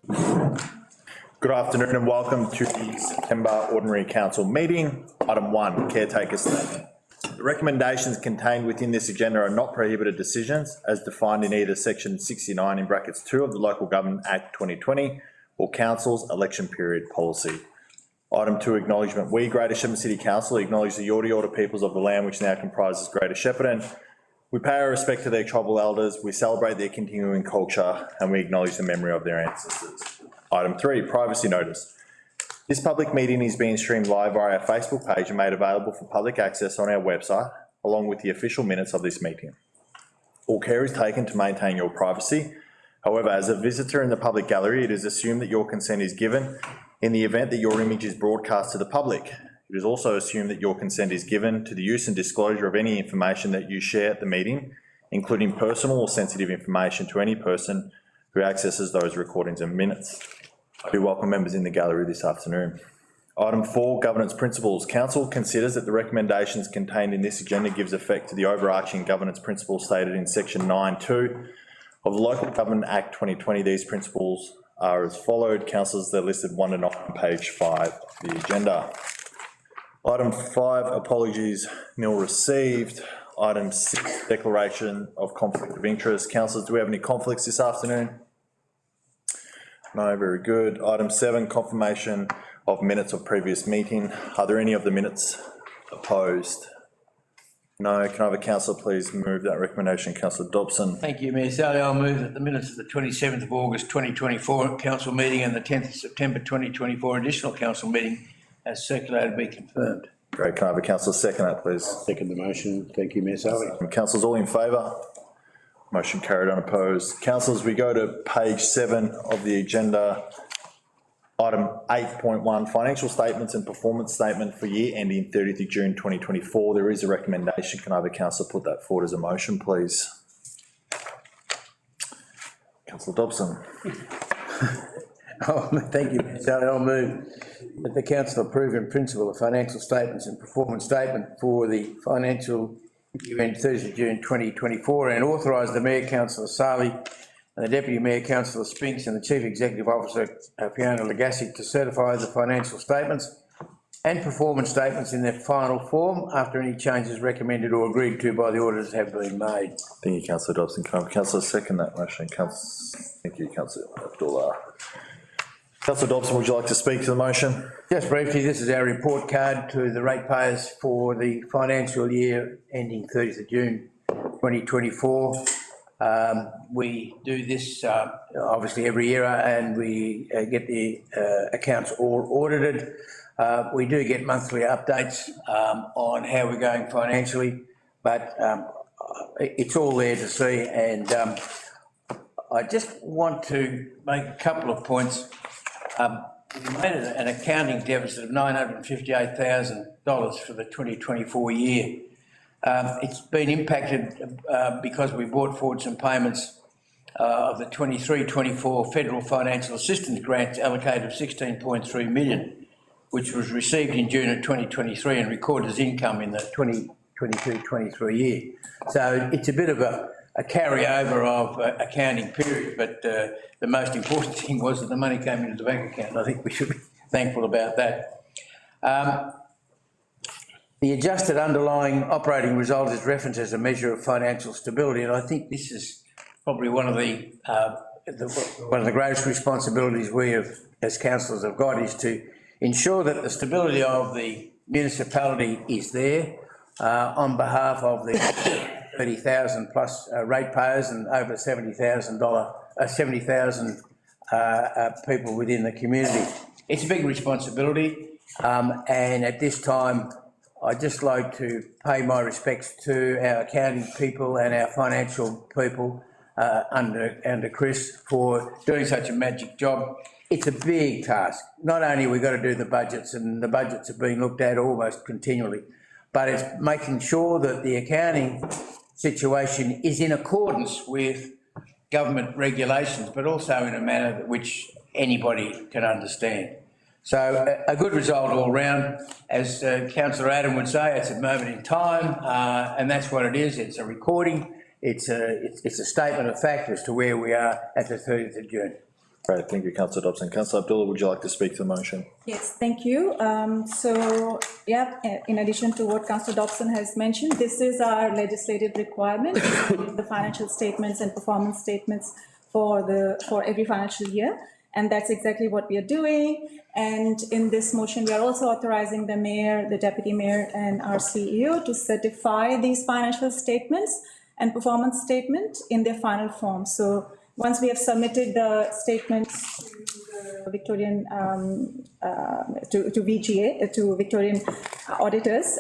Good afternoon and welcome to the September Ordinary Council meeting. Item 1, Caretaker Statement. The recommendations contained within this agenda are not prohibited decisions as defined in either section 69 in brackets 2 of the Local Government Act 2020 or Council's election period policy. Item 2, Acknowledgement. We, Greater Shepparton City Council, acknowledge the Yorta Yorta peoples of the land which now comprises Greater Shepparton. We pay our respect to their tribal elders, we celebrate their continuing culture and we acknowledge the memory of their ancestors. Item 3, Privacy Notice. This public meeting is being streamed live via our Facebook page and made available for public access on our website, along with the official minutes of this meeting. All care is taken to maintain your privacy. However, as a visitor in the public gallery, it is assumed that your consent is given in the event that your image is broadcast to the public. It is also assumed that your consent is given to the use and disclosure of any information that you share at the meeting, including personal or sensitive information to any person who accesses those recordings and minutes. I do welcome members in the gallery this afternoon. Item 4, Governance Principles. Council considers that the recommendations contained in this agenda gives effect to the overarching governance principles stated in section 9.2 of the Local Government Act 2020. These principles are as followed. Councillors, they're listed 1 to 9 on page 5 of the agenda. Item 5, apologies nil received. Item 6, declaration of conflict of interest. Councillors, do we have any conflicts this afternoon? No, very good. Item 7, confirmation of minutes of previous meeting. Are there any of the minutes opposed? No. Can I have a councillor please move that recommendation? Councillor Dobson. Thank you, Mayor Sally. I'll move that the minutes of the 27th of August 2024 council meeting and the 10th of September 2024 additional council meeting as circulated be confirmed. Great. Can I have a councillor second that please? Second the motion. Thank you, Mayor Sally. Councillors, all in favour? Motion carried, unopposed. Councillors, we go to page 7 of the agenda. Item 8.1, financial statements and performance statement for year ending 30th of June 2024. There is a recommendation. Can I have a councillor put that forward as a motion, please? Councillor Dobson. Thank you, Mayor Sally. I'll move that the council approve in principle the financial statements and performance statement for the financial year end 30th of June 2024 and authorise the Mayor, Councillor Sally, and the Deputy Mayor, Councillor Spinks, and the Chief Executive Officer, Fiona Legassi, to certify the financial statements and performance statements in their final form after any changes recommended or agreed to by the auditors have been made. Thank you, Councillor Dobson. Can I have a councillor second that motion? Thank you, Councillor Abdullah. Councillor Dobson, would you like to speak to the motion? Just briefly, this is our report card to the ratepayers for the financial year ending 30th of June 2024. We do this obviously every year and we get the accounts all audited. We do get monthly updates on how we're going financially, but it's all there to see. And I just want to make a couple of points. We made an accounting deficit of $958,000 for the 2024 year. It's been impacted because we brought forward some payments of the 23-24 federal financial assistance grants allocated of $16.3 million, which was received in June of 2023 and recorded as income in the 2022-23 year. So it's a bit of a carryover of accounting period, but the most important thing was that the money came into the bank account. I think we should be thankful about that. The adjusted underlying operating result is referenced as a measure of financial stability, and I think this is probably one of the greatest responsibilities we have, as councillors, have got, is to ensure that the stability of the municipality is there on behalf of the 30,000 plus ratepayers and over 70,000 people within the community. It's a big responsibility, and at this time I'd just like to pay my respects to our accounting people and our financial people under Chris for doing such a magic job. It's a big task. Not only we've got to do the budgets, and the budgets are being looked at almost continually, but it's making sure that the accounting situation is in accordance with government regulations, but also in a manner which anybody can understand. So a good result all round. As Councillor Adam would say, it's a moment in time, and that's what it is. It's a recording. It's a statement of fact as to where we are at the 30th of June. Great, thank you, councillor Dobson. Councillor Abdullah, would you like to speak to the motion? Yes, thank you. So, yeah, in addition to what Councillor Dobson has mentioned, this is our legislative requirement, the financial statements and performance statements for every financial year. And that's exactly what we are doing. And in this motion, we are also authorizing the mayor, the deputy mayor, and our CEO to certify these financial statements and performance statement in their final form. So once we have submitted the statements to the Victorian, to VGA, to Victorian auditors,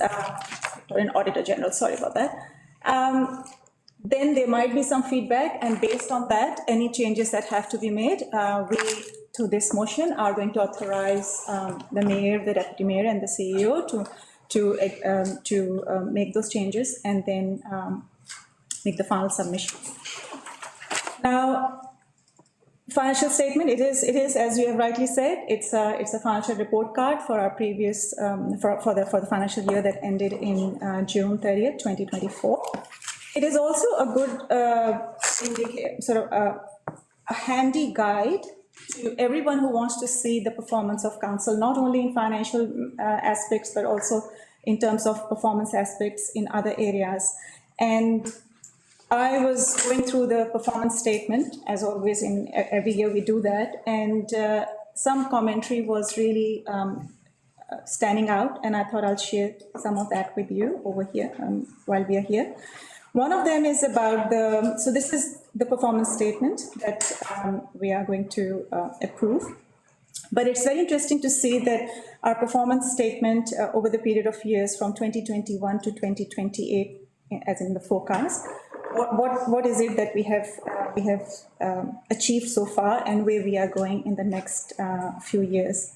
Victorian Auditor General, sorry about that. Then there might be some feedback, and based on that, any changes that have to be made, we, to this motion, are going to authorize the mayor, the deputy mayor, and the CEO to make those changes and then make the final submission. Now, financial statement, it is, as you have rightly said, it's a financial report card for our previous, for the financial year that ended in June 30th, 2024. It is also a good a handy guide to everyone who wants to see the performance of council, not only in financial aspects, but also in terms of performance aspects in other areas. And I was going through the performance statement, as always, in every year we do that, and some commentary was really standing out, and I thought I'll share some of that with you over here while we are here. One of them is about so this is the performance statement that we are going to approve. But it's very interesting to see that our performance statement over the period of years from 2021 to 2028, as in the forecast, what is it that we have achieved so far and where we are going in the next few years.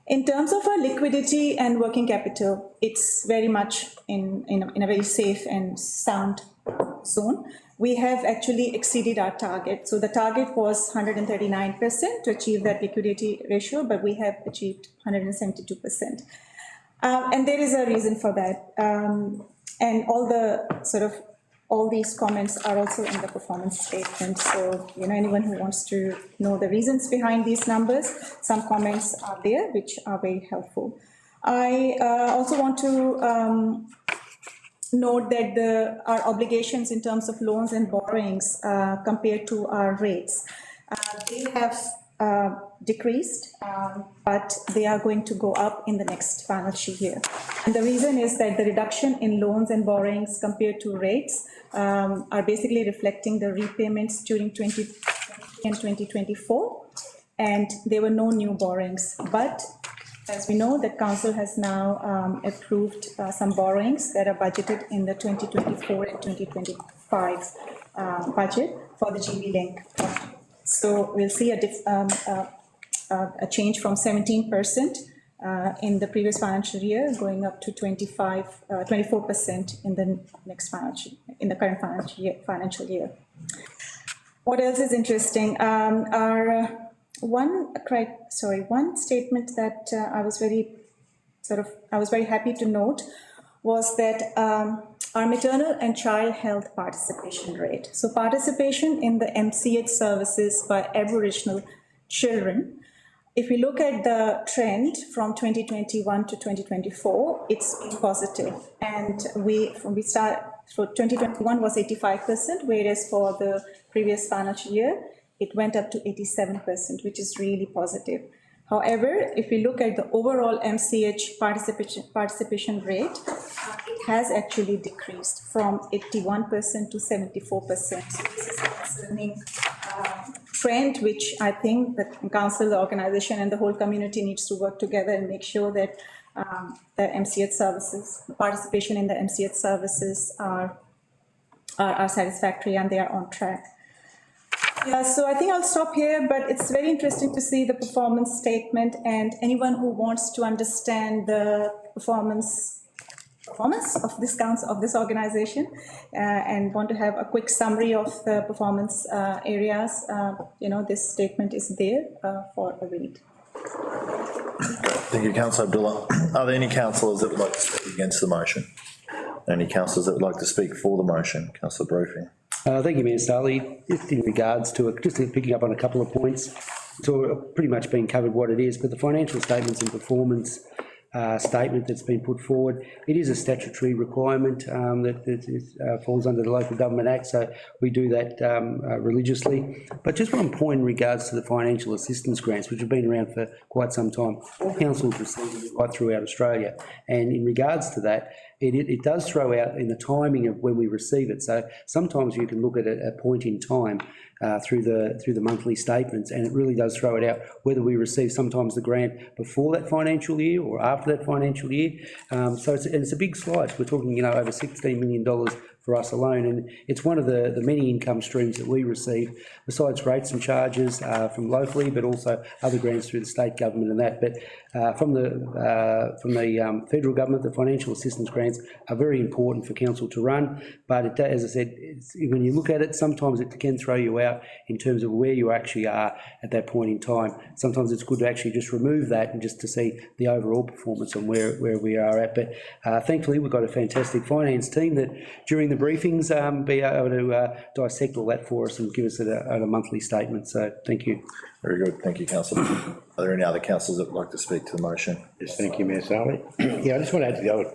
In terms of our liquidity and working capital, it's very much in a very safe and sound zone. We have actually exceeded our target. So the target was 139% to achieve that liquidity ratio, but we have achieved 172%. And there is a reason for that. And all these comments are also in the performance statement. So, anyone who wants to know the reasons behind these numbers, some comments are there, which are very helpful. I also want to note that our obligations in terms of loans and borrowings compared to our rates, they have decreased, but they are going to go up in the next financial year. And the reason is that the reduction in loans and borrowings compared to rates are basically reflecting the repayments during 2020 and 2024, and there were no new borrowings. But as we know, the council has now approved some borrowings that are budgeted in the 2024 and 2025 budget for the GB Link. So we'll see a change from 17% in the previous financial year, going up to 24% in the next current financial year. What else is interesting? One statement that I was very happy to note was that our maternal and child health participation rate. So participation in the MCH services by Aboriginal children. If we look at the trend from 2021 to 2024, it's been positive. And so 2021 was 85%, whereas for the previous financial year, it went up to 87%, which is really positive. However, if we look at the overall MCH participation rate, it has actually decreased from 81% to 74%. So this is a concerning trend, which I think the council, the organisation, and the whole community needs to work together and make sure that the MCH services, participation in the MCH services are satisfactory and they are on track. Yeah, so I think I'll stop here, but it's very interesting to see the performance statement, and anyone who wants to understand the performance of this council, of this organisation, and want to have a quick summary of the performance areas, this statement is there for a read. Thank you, Councillor Abdullah. Are there any councillors that would like to speak against the motion? Any councillors that would like to speak for the motion? Councillor Brophy. Thank you, Mayor Starley. Just in regards to it, just picking up on a couple of points, it's all pretty much been covered what it is, but the financial statements and performance statement that's been put forward, it is a statutory requirement that falls under the Local Government Act, so we do that religiously. But just one point in regards to the financial assistance grants, which have been around for quite some time. All councils receive it right throughout Australia, and in regards to that, it does throw out in the timing of when we receive it. So sometimes you can look at a point in time through the monthly statements, and it really does throw it out whether we receive sometimes the grant before that financial year or after that financial year. So it's a big slice. We're talking, over $16 million for us alone, and it's one of the many income streams that we receive, besides rates and charges from locally, but also other grants through the state government and that. But from the federal government, the financial assistance grants are very important for council to run. But as I said, when you look at it, sometimes it can throw you out in terms of where you actually are at that point in time. Sometimes it's good to actually just remove that and just to see the overall performance and where we are at. But thankfully, we've got a fantastic finance team that during the briefings be able to dissect all that for us and give us a monthly statement. So thank you. Very good, thank you, councillor. Are there any other councillors that would like to speak to the motion? Yes, thank you, Mayor Sarley. Yeah, I just want to add to the other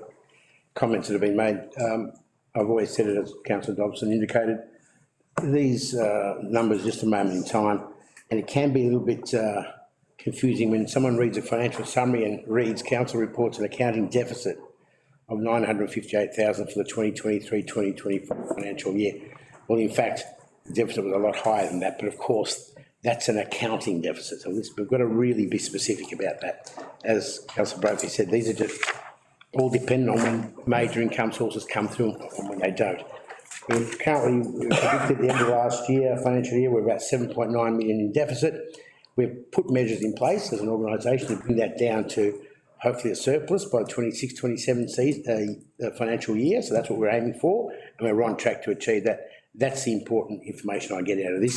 comments that have been made. I've always said it, as Councillor Dobson indicated, these numbers just a moment in time, and it can be a little bit confusing when someone reads a financial summary and reads council reports an accounting deficit of $958,000 for the 2023-2024 financial year. Well, in fact, the deficit was a lot higher than that, but of course, that's an accounting deficit. So we've got to really be specific about that. As Councillor Brophy said, these are just all dependent on when major income sources come through and when they don't. We predicted at the end of last year, financial year, we're about 7.9 million in deficit. We've put measures in place as an organisation to bring that down to hopefully a surplus by the 26-27 financial year. So that's what we're aiming for, and we're on track to achieve that. That's the important information I get out of this,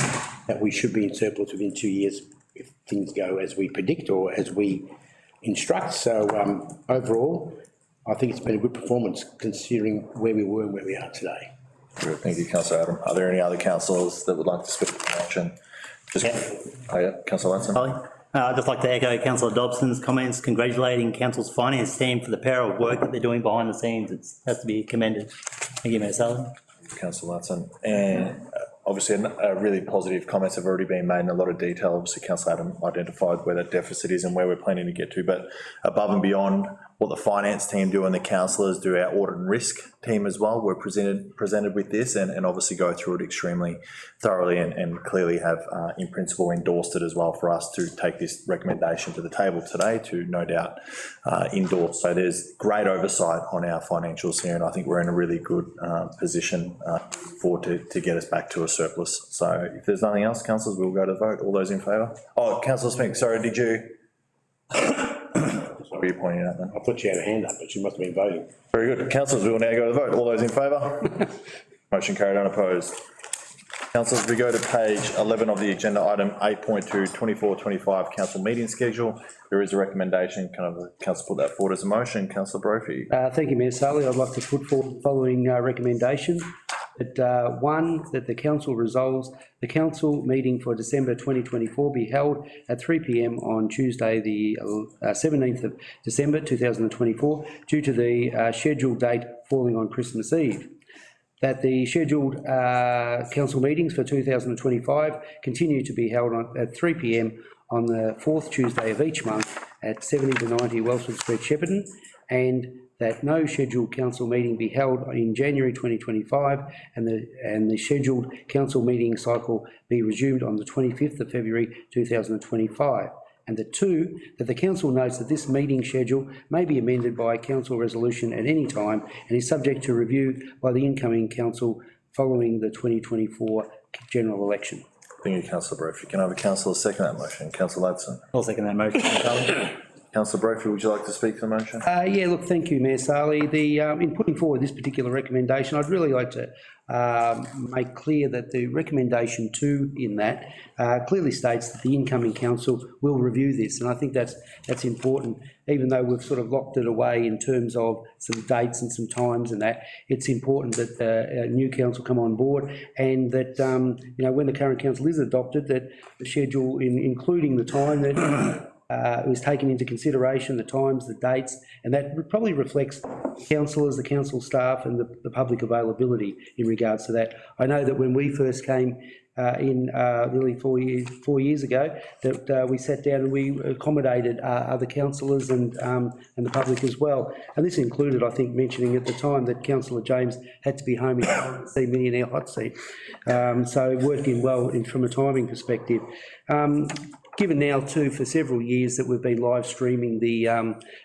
that we should be in surplus within 2 years if things go as we predict or as we instruct. So overall, I think it's been a good performance considering where we were and where we are today. Good, thank you, councillor Adam. Are there any other councillors that would like to speak to the motion? Councillor Watson. I'd just like to echo Councillor Dobson's comments, congratulating Council's finance team for the power of work that they're doing behind the scenes. It has to be commended. Thank you, Mayor Sullivan. Councillor Watson. And obviously really positive comments have already been made in a lot of detail. Obviously, Councillor Adam identified where that deficit is and where we're planning to get to, but above and beyond what the finance team do and the councillors do, our audit and risk team as well, we're presented with this and obviously go through it extremely thoroughly and clearly have in principle endorsed it as well for us to take this recommendation to the table today to no doubt endorse. So there's great oversight on our financials here, and I think we're in a really good position to get us back to a surplus. So if there's nothing else, councillors, we'll go to the vote. All those in favour? Oh, Councillor Spink, sorry, did you? What were you pointing at then? I thought you had a hand up, but you must have been voting. Very good. Councillors, we will now go to the vote. All those in favour? Motion carried, unopposed. Councillors, we go to page 11 of the agenda, item 8.2, 24-25 council meeting schedule. There is a recommendation. Can the council put that forward as a motion? Councillor Brophy. Thank you, Mayor Sarley. I'd like to put forward the following recommendation. That one, that the council resolves the council meeting for December 2024 be held at 3 p.m. on Tuesday, the 17th of December 2024, due to the scheduled date falling on Christmas Eve. That the scheduled council meetings for 2025 continue to be held at 3 p.m. on the fourth Tuesday of each month at 70 to 90 Wellsford Street, Shepparton, and that no scheduled council meeting be held in January 2025 and the scheduled council meeting cycle be resumed on the 25th of February 2025. And the two, that the council notes that this meeting schedule may be amended by council resolution at any time and is subject to review by the incoming council following the 2024 general election. Thank you, Councillor Brophy. Can I have a councillor second that motion? Councillor Ladson. I'll second that motion. Councillor Brophy, would you like to speak to the motion? Yeah, look, thank you, Mayor Sali. In putting forward this particular recommendation, I'd really like to make clear that the recommendation 2 in that clearly states that the incoming council will review this, and I think that's important. Even though we've sort of locked it away in terms of some dates and some times and that, it's important that the new council come on board, and that, you know, when the current council is adopted, that the schedule, including the time that was taken into consideration, the times, the dates, and that probably reflects councillors, the council staff and the public availability in regards to that. I know that when we first came in nearly 4 years ago, that we sat down and we accommodated other councillors and the public as well. And this included, I think, mentioning at the time that Councillor James had to be home in time to see me in our hot seat. So it worked in well from a timing perspective. Given now too, for several years that we've been live streaming these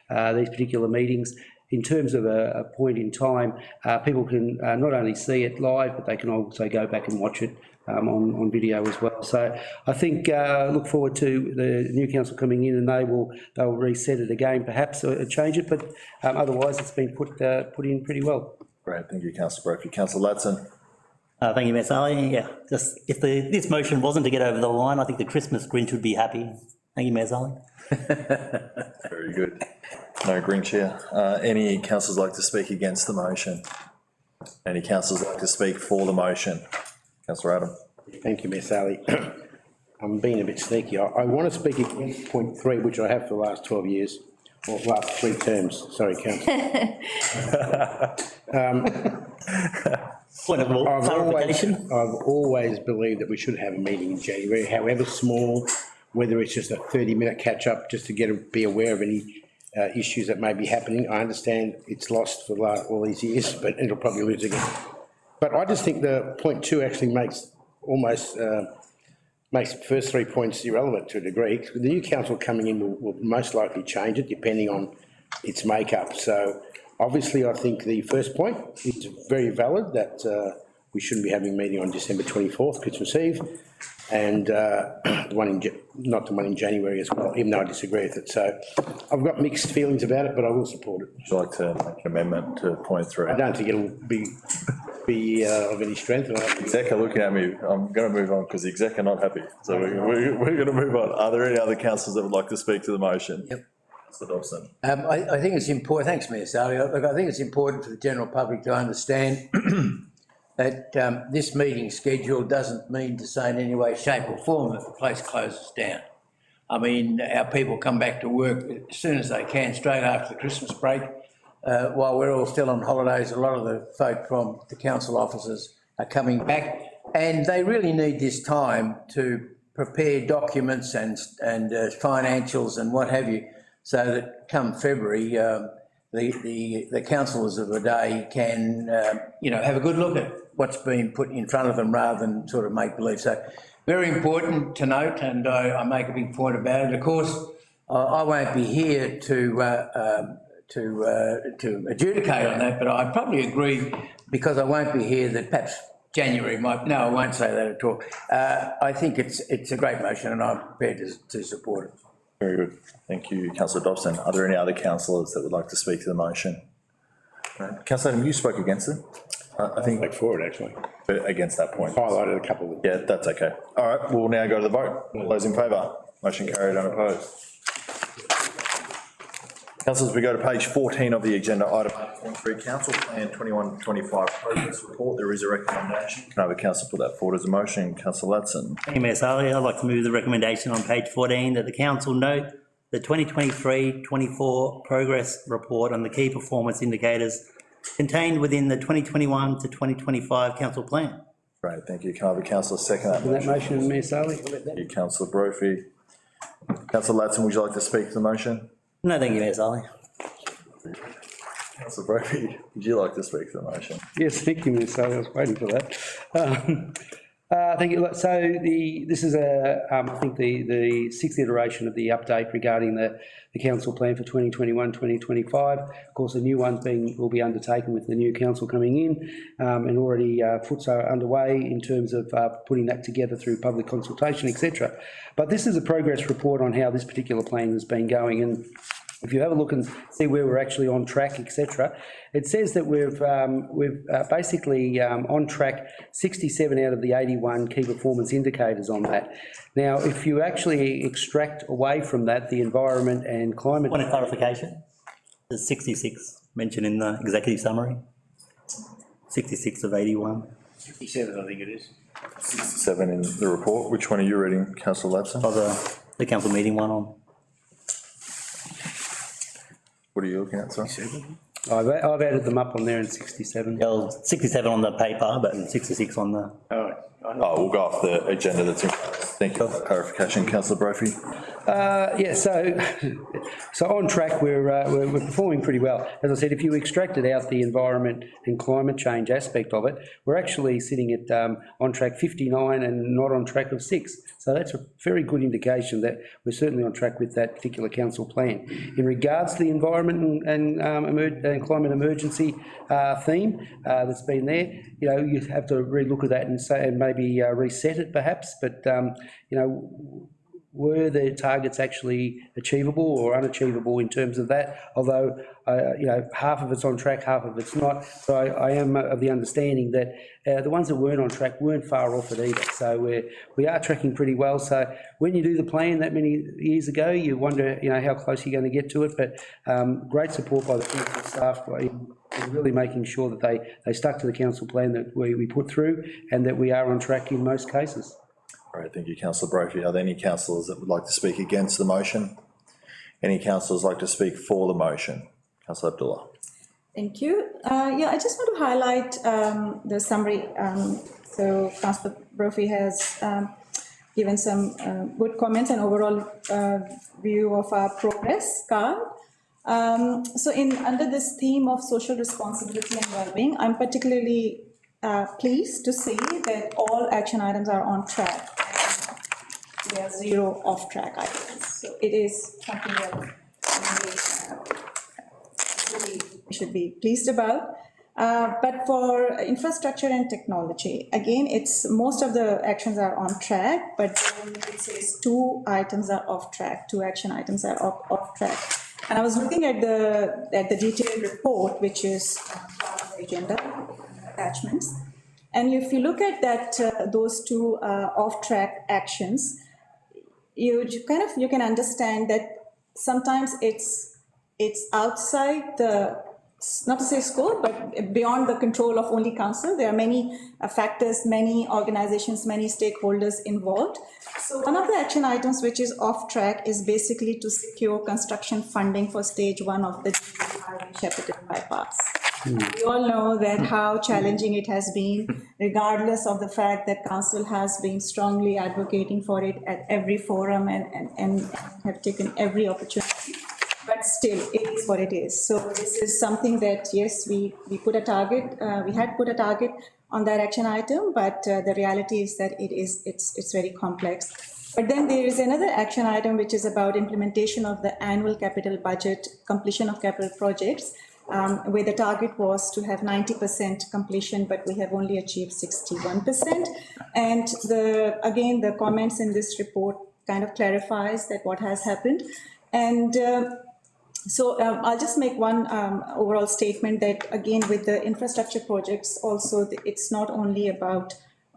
particular meetings, in terms of a point in time, people can not only see it live, but they can also go back and watch it on video as well. So I think look forward to the new council coming in, and they'll reset it again, perhaps, or change it, but otherwise it's been put in pretty well. Great, thank you, Councillor Brophy. Councillor Latson. Thank you, Mayor Sali. Yeah, just if this motion wasn't to get over the line, I think the Christmas Grinch would be happy. Thank you, Mayor Sali. Very good. No Grinch here. Any councillors like to speak against the motion? Any councillors like to speak for the motion? Councillor Adam. Thank you, Mayor Sali. I'm being a bit sneaky. I want to speak against point 3, which I have for the last 12 years, or last 3 terms. Sorry, Councillor. Point of clarification. I've always believed that we should have a meeting in January, however small, whether it's just a 30-minute catch-up, just to be aware of any issues that may be happening. I understand it's lost for all these years, but it'll probably lose again. But I just think the point 2 actually makes the first 3 points irrelevant to a degree. The new council coming in will most likely change it depending on its makeup. So obviously, I think the first point is very valid, that we shouldn't be having a meeting on December 24th, Christmas Eve, and not the one in January as well, even though I disagree with it. So I've got mixed feelings about it, but I will support it. Would you like to make an amendment to point 3? I don't think it'll be of any strength. Exec are looking at me. I'm going to move on because the exec are not happy. So we're going to move on. Are there any other councillors that would like to speak to the motion? Yep. Mr Dobson. I think it's important, thanks, Mayor Sali. Look, I think it's important for the general public to understand that this meeting schedule doesn't mean to say in any way, shape or form that the place closes down. I mean, our people come back to work as soon as they can, straight after the Christmas break. While we're all still on holidays, a lot of the folk from the council offices are coming back, and they really need this time to prepare documents and financials and what have you, so that come February, the councillors of the day can, have a good look at what's been put in front of them rather than sort of make believe. So very important to note, and I make a big point about it. Of course, I won't be here to adjudicate on that, but I probably agree, because I won't be here, that perhaps January might. No, I won't say that at all. I think it's a great motion, and I'm prepared to support it. Very good. Thank you, Councillor Dobson. Are there any other councillors that would like to speak to the motion? Councillor Adam, you spoke against it. I think Like for it, actually. against that point. Highlighted a couple of them. Yeah, that's okay. All right, we'll now go to the vote. All those in favour? Motion carried, unopposed. Councillors, we go to page 14 of the agenda, item 8.3, Council Plan 21-25 Progress Report. There is a recommendation. Can I have a councillor put that forward as a motion? Councillor Latson. Thank you, Mayor Sali. I'd like to move the recommendation on page 14 that the council note the 2023-24 progress report on the key performance indicators contained within the 2021 to 2025 council plan. Great, thank you. Can I have a councillor second that That motion? motion, Mayor Sali? Thank you, Councillor Brophy. Councillor Latson, would you like to speak to the motion? No, thank you, Mayor Sali. Councillor Brophy, would you like to speak to the motion? Yes, thank you, Mayor Sali. I was waiting for that. I think, this is I think the sixth iteration of the update regarding the council plan for 2021, 2025. Of course, a new one will be undertaken with the new council coming in, and already foots are underway in terms of putting that together through public consultation, etc. But this is a progress report on how this particular plan has been going, and if you have a look and see where we're actually on track, etc., it says that we're basically on track 67 out of the 81 key performance indicators on that. Now, if you actually extract away from that the environment and climate. Point of clarification, there's 66 mentioned in the executive summary. 66 of 81. 57, I think it is. 7 in the report. Which one are you reading, councillor Ladson? Of the council meeting one on. What are you looking at, sorry? I've added them up on there in 67. Well, 67 on the paper, but 66 on the. Oh, Oh, we'll go off the agenda that's in. Thank you for that clarification, councillor Brophy. Yeah, so on track, we're performing pretty well. As I said, if you extracted out the environment and climate change aspect of it, we're actually sitting at on track 59 and not on track of 6. So that's a very good indication that we're certainly on track with that particular council plan. In regards to the environment and climate emergency theme that's been there, you know, you have to relook at that and say, and maybe reset it perhaps, but you know, were the targets actually achievable or unachievable in terms of that? Although, you know, half of it's on track, half of it's not. So I am of the understanding that the ones that weren't on track weren't far off it either. So we are tracking pretty well. So when you do the plan that many years ago, you wonder, you know, how close you're going to get to it. But great support by the council staff in really making sure that they stuck to the council plan that we put through, and that we are on track in most cases. All right, thank you, councillor Brophy. Are there any councillors that would like to speak against the motion? Any councillors like to speak for the motion? Councillor Abdullah. Thank you. Yeah, I just want to highlight the summary. So Councillor Brophy has given some good comments and overall view of our progress card. So under this theme of social responsibility and well-being, I'm particularly pleased to see that all action items are on track. There are 0 off-track items. So it is something that we should be pleased about. But for infrastructure and technology, again, it's most of the actions are on track, but then it says 2 items are off track, 2 action items are off track. And I was looking at the detailed report, which is part of the agenda attachments. And if you look at that, those 2 off-track actions, you can understand that sometimes it's outside the, not to say scope, but beyond the control of only council. There are many factors, many organizations, many stakeholders involved. So one of the action items which is off track is basically to secure construction funding for stage 1 of the Shepparton bypass. We all know that how challenging it has been, regardless of the fact that council has been strongly advocating for it at every forum and have taken every opportunity. But still, it is what it is. So this is something that, yes, we put a target, we had put a target on that action item, but the reality is that it's very complex. But then there is another action item which is about implementation of the annual capital budget, completion of capital projects, where the target was to have 90% completion, but we have only achieved 61%. And again, the comments in this report kind of clarifies that what has happened. And so I'll just make one overall statement that, again, with the infrastructure projects also, it's not only about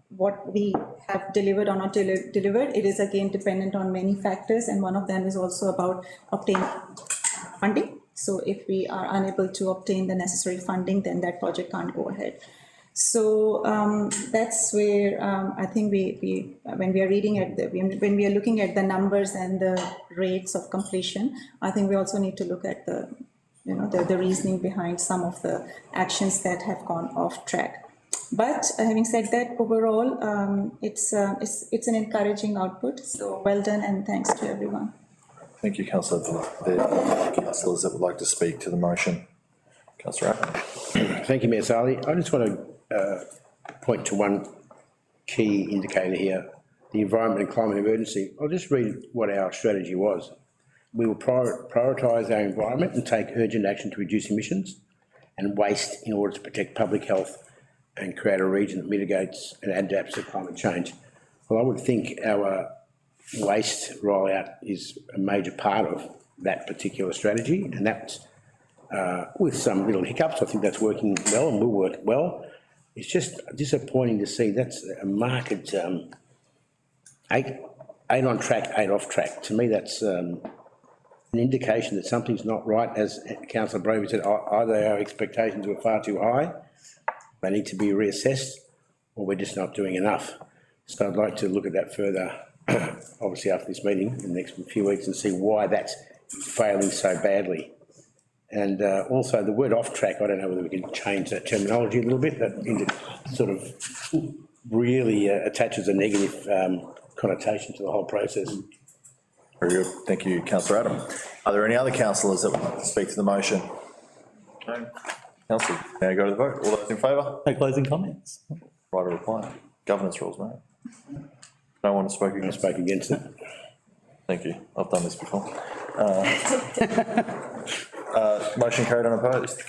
what we have delivered or not delivered. It is again dependent on many factors, and one of them is also about obtaining funding. So if we are unable to obtain the necessary funding, then that project can't go ahead. So that's where I think when we are reading at when we are looking at the numbers and the rates of completion, I think we also need to look at the reasoning behind some of the actions that have gone off track. But having said that, overall, it's an encouraging output. So well done, and thanks to everyone. Thank you, councillor Abdullah. There are councillors that would like to speak to the motion. Councillor Appen. Thank you, Mayor Sali. I just want to point to one key indicator here, the environment and climate emergency. I'll just read what our strategy was. We will prioritise our environment and take urgent action to reduce emissions and waste in order to protect public health and create a region that mitigates and adapts to climate change. Well, I would think our waste rollout is a major part of that particular strategy, and that's with some little hiccups. I think that's working well and will work well. It's just disappointing to see that's a marked eight on track, 8 off track. To me, that's an indication that something's not right. As Councillor Bravey said, either our expectations were far too high, they need to be reassessed, or we're just not doing enough. So I'd like to look at that further, obviously after this meeting in the next few weeks, and see why that's failing so badly. And also the word off track, I don't know whether we can change that terminology a little bit, that sort of really attaches a negative connotation to the whole process. Very good. Thank you, Councillor Adam. Are there any other councillors that would like to speak to the motion? No. Councillor, now go to the vote. All those in favour? No closing comments. Right of reply. Governance rules, mate. No one spoke I against. spoke against it. Thank you. I've done this before. Motion carried unopposed.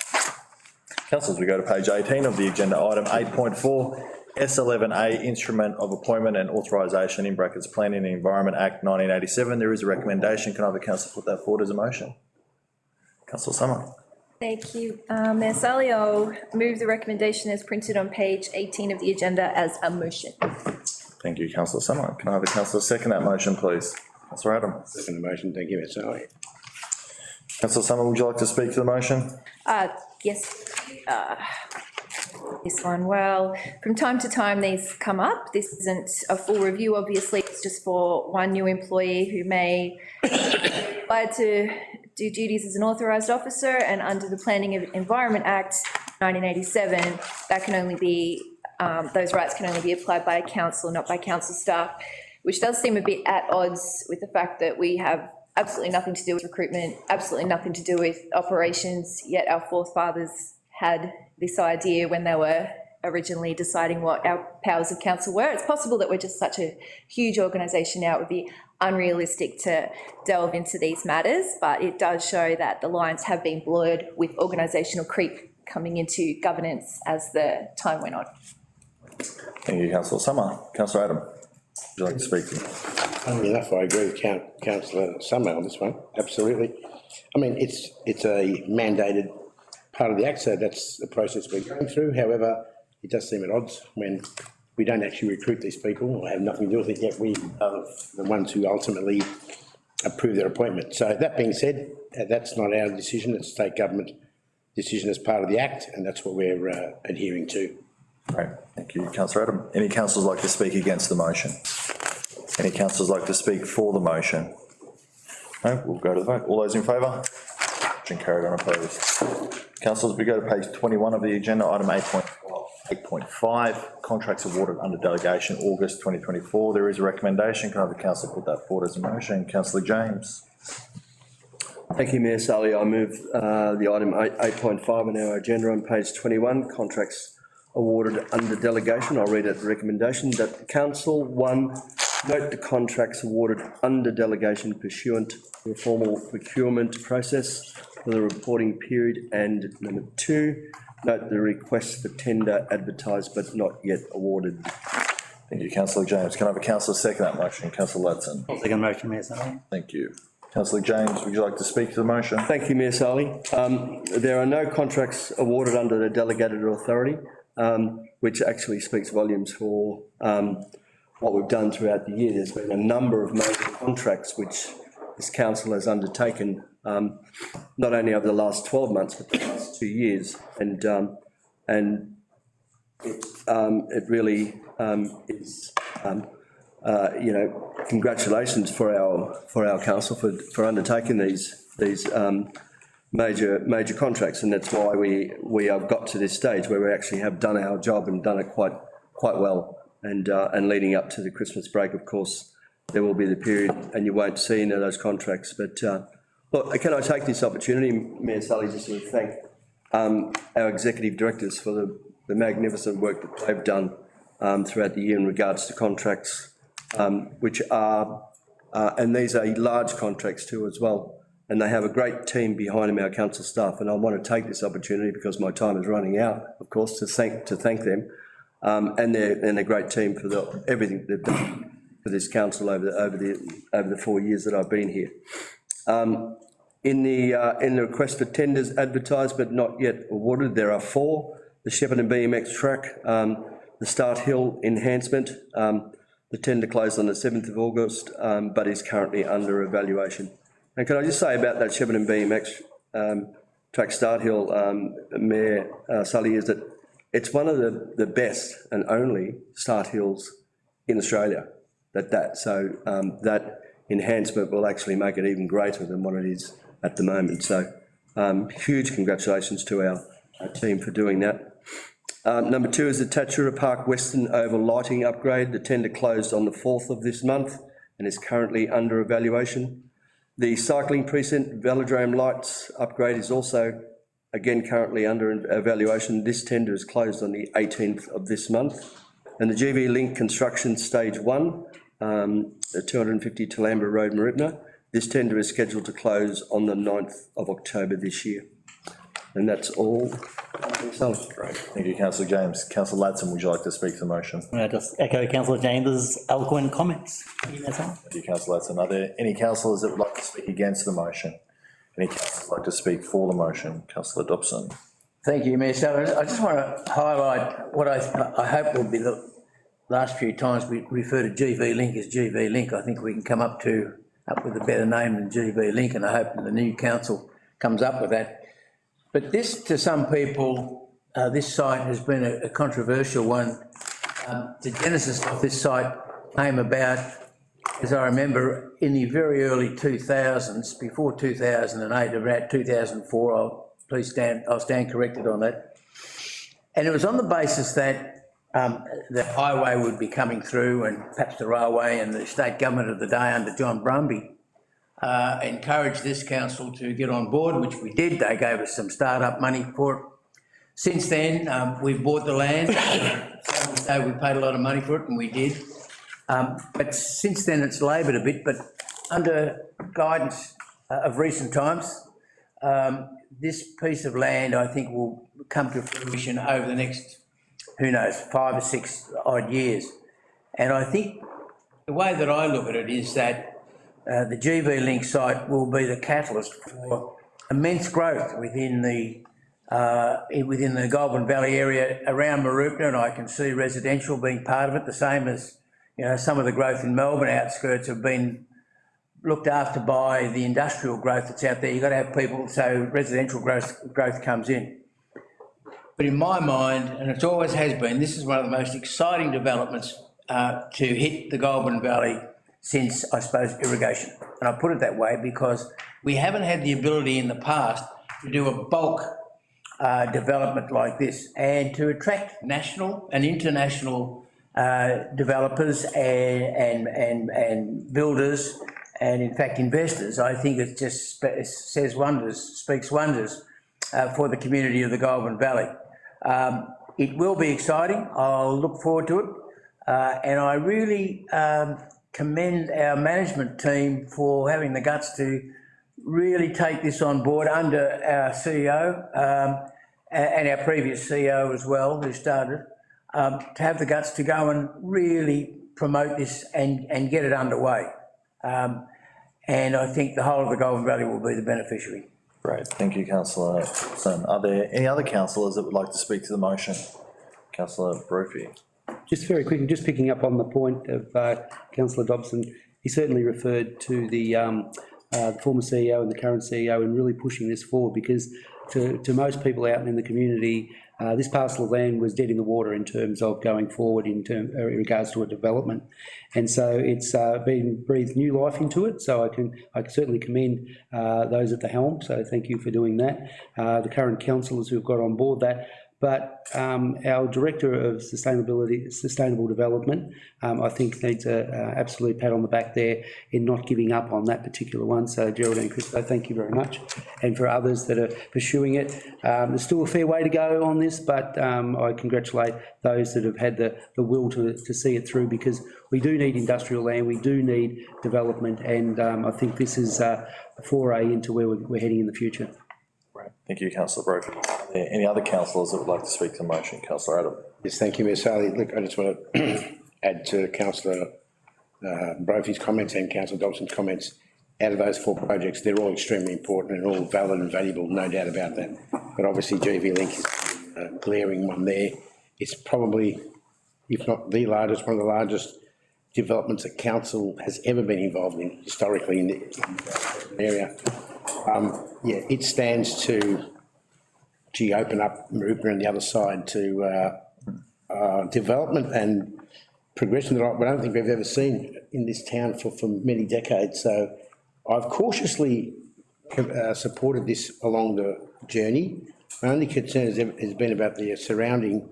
Councillors, we go to page 18 of the agenda, item 8.4, S11A, Instrument of Appointment and Authorisation, in brackets, Planning and Environment Act 1987. There is a recommendation. Can I have a councillor put that forward as a motion? Councillor Summer. Thank you. Mayor Sally, I'll move the recommendation as printed on page 18 of the agenda as a motion. Thank you, Councillor Summer. Can I have a councillor second that motion, please? Councillor Adam. Second the motion, thank you, Sorry. Councillor Summer, would you like to speak to the motion? Yes. This one, well, from time to time these come up. This isn't a full review, obviously. It's just for one new employee who may be required to do duties as an authorised officer, and under the Planning and Environment Act 1987, that can only be, those rights can only be applied by a council, not by council staff, which does seem a bit at odds with the fact that we have absolutely nothing to do with recruitment, absolutely nothing to do with operations, yet our forefathers had this idea when they were originally deciding what our powers of council were. It's possible that we're just such a huge organisation now, it would be unrealistic to delve into these matters, but it does show that the lines have been blurred with organisational creep coming into governance as the time went on. Thank you, Councillor Summer. Councillor Adam, would you like to speak to me? Funnily enough, I agree with Councillor Summer on this one, absolutely. I mean, it's a mandated part of the Act, so that's the process we're going through. However, it does seem at odds when we don't actually recruit these people or have nothing to do with it, yet we are the ones who ultimately approve their appointment. So that being said, that's not our decision, it's state government decision as part of the Act, and that's what we're adhering to. Great, thank you, Councillor Adam. Any councillors like to speak against the motion? Any councillors like to speak for the motion? No, we'll go to the vote. All those in favour? Motion carried unopposed. Councillors, we go to page 21 of the agenda, item 8.5, contracts awarded under delegation, August 2024. There is a recommendation. Can I have a councillor put that forward as a motion? Councillor James. Thank you, Mayor Sally. I move the item 8.5 on our agenda on page 21, contracts awarded under delegation. I'll read out the recommendation that the council, 1, note the contracts awarded under delegation pursuant to a formal procurement process for the reporting period, and number 2, note the request for tender advertised but not yet awarded. Thank you, Councillor James. Can I have a councillor second that motion? Councillor Ladson. Second motion, Mayor Sally. Thank you. Councillor James, would you like to speak to the motion? Thank you, Mayor Sally. There are no contracts awarded under the delegated authority, which actually speaks volumes for what we've done throughout the year. There's been a number of major contracts which this council has undertaken, not only over the last 12 months, but the last 2 years. And it really is, congratulations for our council for undertaking these major contracts, and that's why we have got to this stage where we actually have done our job and done it quite well. And leading up to the Christmas break, of course, there will be the period, and you won't see any of those contracts. But look, can I take this opportunity, Mayor Sally, just to thank our executive directors for the magnificent work that they've done throughout the year in regards to contracts, which are, and these are large contracts too as well. And they have a great team behind them, our council staff, and I want to take this opportunity, because my time is running out, of course, to thank them, and their great team for everything they've done for this council over the 4 years that I've been here. In the request for tenders advertised but not yet awarded, there are 4: the Shepparton BMX track, the Start Hill enhancement. The tender closed on the 7th of August, but is currently under evaluation. And can I just say about that Shepparton BMX track, Start Hill, Mayor Sully, is that it's one of the best and only Start Hills in Australia. So that enhancement will actually make it even greater than what it is at the moment. So huge congratulations to our team for doing that. Number 2 is the Tatura Park Western Oval lighting upgrade. The tender closed on the 4th of this month and is currently under evaluation. The cycling precinct velodrome lights upgrade is also, again, currently under evaluation. This tender is closed on the 18th of this month. And the GV Link construction stage 1, the 250 Talambra Road, Maribna. This tender is scheduled to close on the 9th of October this year. And that's all. Great. Thank you, councillor James. Councillor Ladson, would you like to speak to the motion? I just echo councillor James's eloquent comments. Thank you, Mayor. Thank you, councillor Ladson. Are there any councillors that would like to speak against the motion? Any councillors like to speak for the motion? Councillor Dobson. Thank you, Mayor Sullivan. I just want to highlight what I hope will be the last few times we refer to GV Link as GV Link. I think we can come up with a better name than GV Link, and I hope the new council comes up with that. But this, to some people, this site has been a controversial one. The genesis of this site came about, as I remember, in the very early 2000s, before 2008, around 2004. I'll stand corrected on that. And it was on the basis that the highway would be coming through, and perhaps the railway, and the state government of the day under John Brumby encouraged this council to get on board, which we did. They gave us some start-up money for it. Since then, we've bought the land. Some would say we paid a lot of money for it, and we did. But since then, it's laboured a bit. But under guidance of recent times, this piece of land, I think, will come to fruition over the next, who knows, 5 or 6 odd years. And I think the way that I look at it is that the GV Link site will be the catalyst for immense growth within the Goulburn Valley area around Mooroopna, and I can see residential being part of it, the same as, you know, some of the growth in Melbourne outskirts have been looked after by the industrial growth that's out there. You've got to have people, so residential growth comes in. But in my mind, and it always has been, this is one of the most exciting developments to hit the Goulburn Valley since, I suppose, irrigation. And I put it that way because we haven't had the ability in the past to do a bulk development like this, and to attract national and international developers and builders, and in fact investors. I think it just speaks wonders for the community of the Goulburn Valley. It will be exciting. I'll look forward to it, and I really commend our management team for having the guts to really take this on board under our CEO and our previous CEO as well, who started, to have the guts to go and really promote this and get it underway. And I think the whole of the Goulburn Valley will be the beneficiary. Great, thank you, councillor Wilson. Are there any other councillors that would like to speak to the motion? Councillor Brophy. Just very quickly, just picking up on the point of councillor Dobson, he certainly referred to the former CEO and the current CEO and really pushing this forward, because to most people out in the community, this parcel of land was dead in the water in terms of going forward in regards to a development. And so it's been breathed new life into it. So I can certainly commend those at the helm. So thank you for doing that. The current councillors who've got on board that. But our Director of Sustainable Development, I think needs a absolute pat on the back there in not giving up on that particular one. So Geraldine Christo, thank you very much. And for others that are pursuing it, there's still a fair way to go on this, but I congratulate those that have had the will to see it through, because we do need industrial land, we do need development, and I think this is a foray into where we're heading in the future. Right. Thank you, councillor Brophy. Are there any other councillors that would like to speak to the motion? Councillor Adam. Yes, thank you, Mayor Sally. Look, I just want to add to councillor Brophy's comments and councillor Dobson's comments. Out of those 4 projects, they're all extremely important and all valid and valuable, no doubt about that. But obviously GV Link is a glaring one there. It's probably, if not the largest, one of the largest developments that council has ever been involved in historically in the area. Yeah, it stands to open up Maroopna and the other side to development and progression that I don't think we've ever seen in this town for many decades. So I've cautiously supported this along the journey. My only concern has been about the surrounding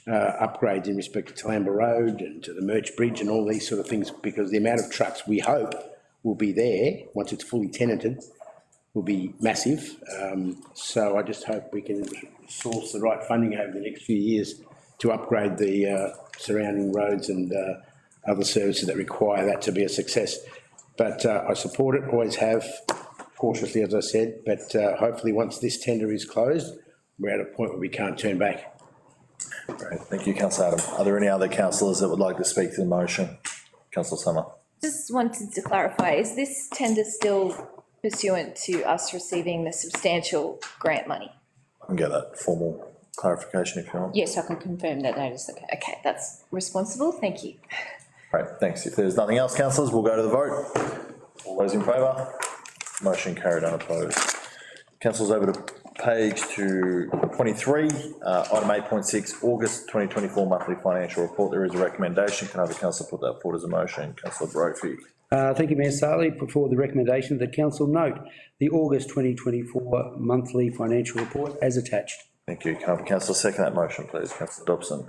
upgrades in respect to Talamba Road and to the Merch Bridge and all these sort of things, because the amount of trucks we hope will be there once it's fully tenanted will be massive. So I just hope we can source the right funding over the next few years to upgrade the surrounding roads and other services that require that to be a success. But I support it, always have, cautiously, as I said, but hopefully once this tender is closed, we're at a point where we can't turn back. Great. Thank you, councillor Adam. Are there any other councillors that would like to speak to the motion? Councillor Summer. Just wanted to clarify, is this tender still pursuant to us receiving the substantial grant money? I can get that formal clarification if you want. Yes, I can confirm that that is the case. Okay, that's responsible, thank you. Great, thanks. If there's nothing else, councillors, we'll go to the vote. All those in favour? Motion carried, unopposed. Councillors, over to page 23, item 8.6, August 2024 monthly financial report. There is a recommendation. Can I have a councillor put that forward as a motion? Councillor Brophy. Thank you, Mayor Sarli. Put forward the recommendation that council note the August 2024 monthly financial report as attached. Thank you. Can I have a councillor second that motion, please? Councillor Dobson.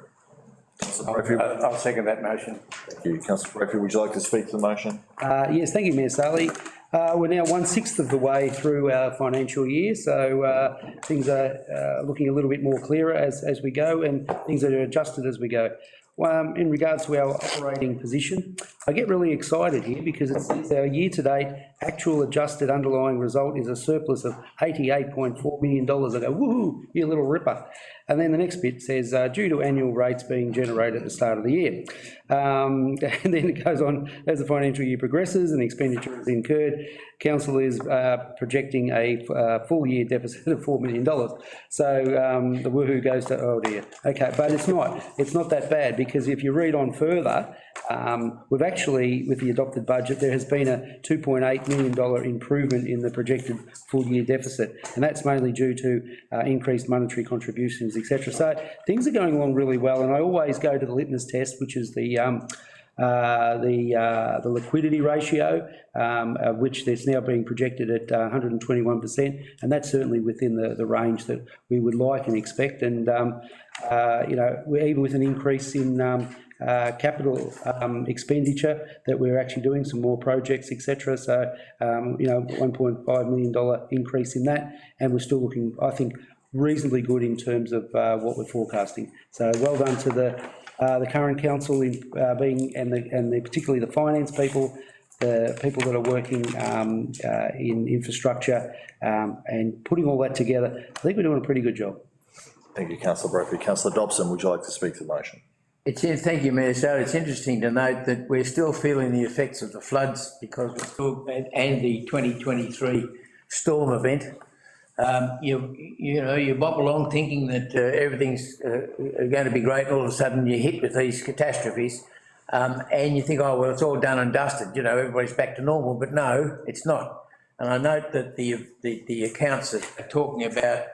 Councillor Brophy. I'll second that motion. Thank you. Councillor Brophy, would you like to speak to the motion? Yes, thank you, Mayor Sarli. We're now 1/6 of the way through our financial year, so things are looking a little bit more clearer as we go, and things are adjusted as we go. In regards to our operating position, I get really excited here because it's our year-to-date actual adjusted underlying result is a surplus of $88.4 million. I go, woohoo, you little ripper. And then the next bit says, due to annual rates being generated at the start of the year. And then it goes on, as the financial year progresses and expenditure is incurred, council is projecting a full year deficit of $4 million. So the woohoo goes to, oh dear. Okay, but it's not that bad, because if you read on further, we've actually, with the adopted budget, there has been a $2.8 million improvement in the projected full year deficit. And that's mainly due to increased monetary contributions, etc. So things are going along really well. And I always go to the litmus test, which is the liquidity ratio, of which there's now being projected at 121%, and that's certainly within the range that we would like and expect. And you know, we're even with an increase in capital expenditure that we're actually doing some more projects, etc. So you know, $1.5 million increase in that, and we're still looking, I think, reasonably good in terms of what we're forecasting. So well done to the current council in particularly the finance people, the people that are working in infrastructure, and putting all that together. I think we're doing a pretty good job. Thank you, councillor Brophy. Councillor Dobson, would you like to speak to the motion? Thank you, Mayor. So it's interesting to note that we're still feeling the effects of the floods because we're still, and the 2023 storm event. You know, you bob along thinking that everything's going to be great, and all of a sudden you're hit with these catastrophes, and you think, oh, well, it's all done and dusted, you know, everybody's back to normal, but no, it's not. And I note that the accounts are talking about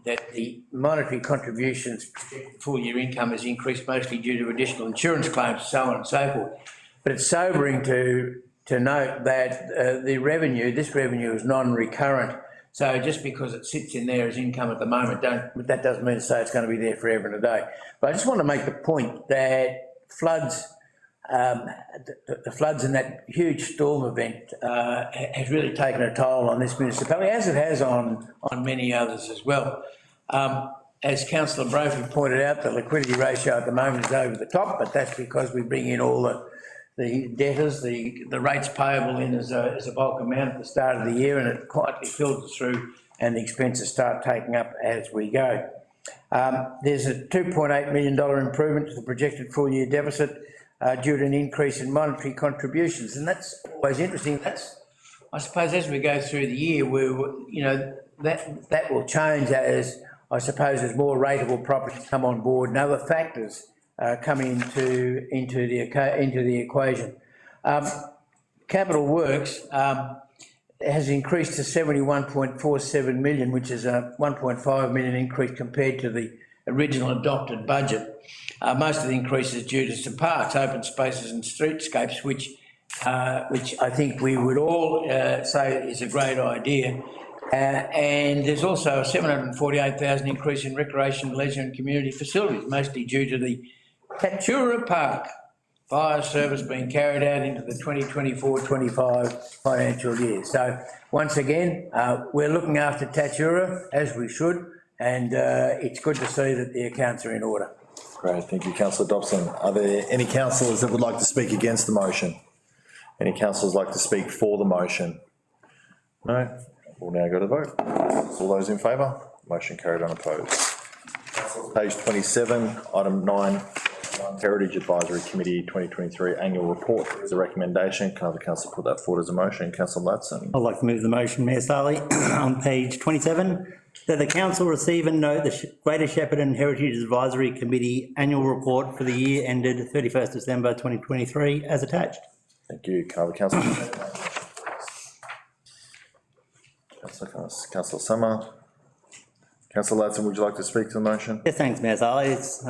that the monetary contributions, full year income has increased mostly due to additional insurance claims, so on and so forth. But it's sobering to note that this revenue is non-recurrent. So just because it sits in there as income at the moment, that doesn't mean to say it's going to be there forever and a day. But I just want to make the point that floods, the floods and that huge storm event has really taken a toll on this municipality, as it has on many others as well. As councillor Brophy pointed out, the liquidity ratio at the moment is over the top, but that's because we bring in all the debtors, the rates payable in as a bulk amount at the start of the year, and it quietly filters through and the expenses start taking up as we go. There's a $2.8 million improvement to the projected full-year deficit due to an increase in monetary contributions, and that's always interesting. That's, I suppose, as we go through the year, that will change as, I suppose, as more rateable properties come on board and other factors come into the equation. Capital Works has increased to 71.47 million, which is a 1.5 million increase compared to the original adopted budget. Most of the increase is due to some parks, open spaces and streetscapes, which I think we would all say is a great idea. And there's also a 748,000 increase in recreation, leisure and community facilities, mostly due to the Tatura Park fire service being carried out into the 2024-25 financial year. So once again, we're looking after Tatura as we should, and it's good to see that the accounts are in order. Great, thank you, councillor Dobson. Are there any councillors that would like to speak against the motion? Any councillors like to speak for the motion? No? We'll now go to vote. All those in favour? Motion carried unopposed. Page 27, item 9, Heritage Advisory Committee 2023 Annual Report. There's a recommendation. Can I have the council put that forward as a motion? Councillor Latson. I'd like to move the motion, Mayor Starley, on page 27, that the council receive and note the Greater Shepparton Heritage Advisory Committee Annual Report for the year ended 31st December 2023 as attached. Thank you. Can I have the council? Councillor Summer. Councillor Latson, would you like to speak to the motion? Yes, thanks, Mayor Starley. It's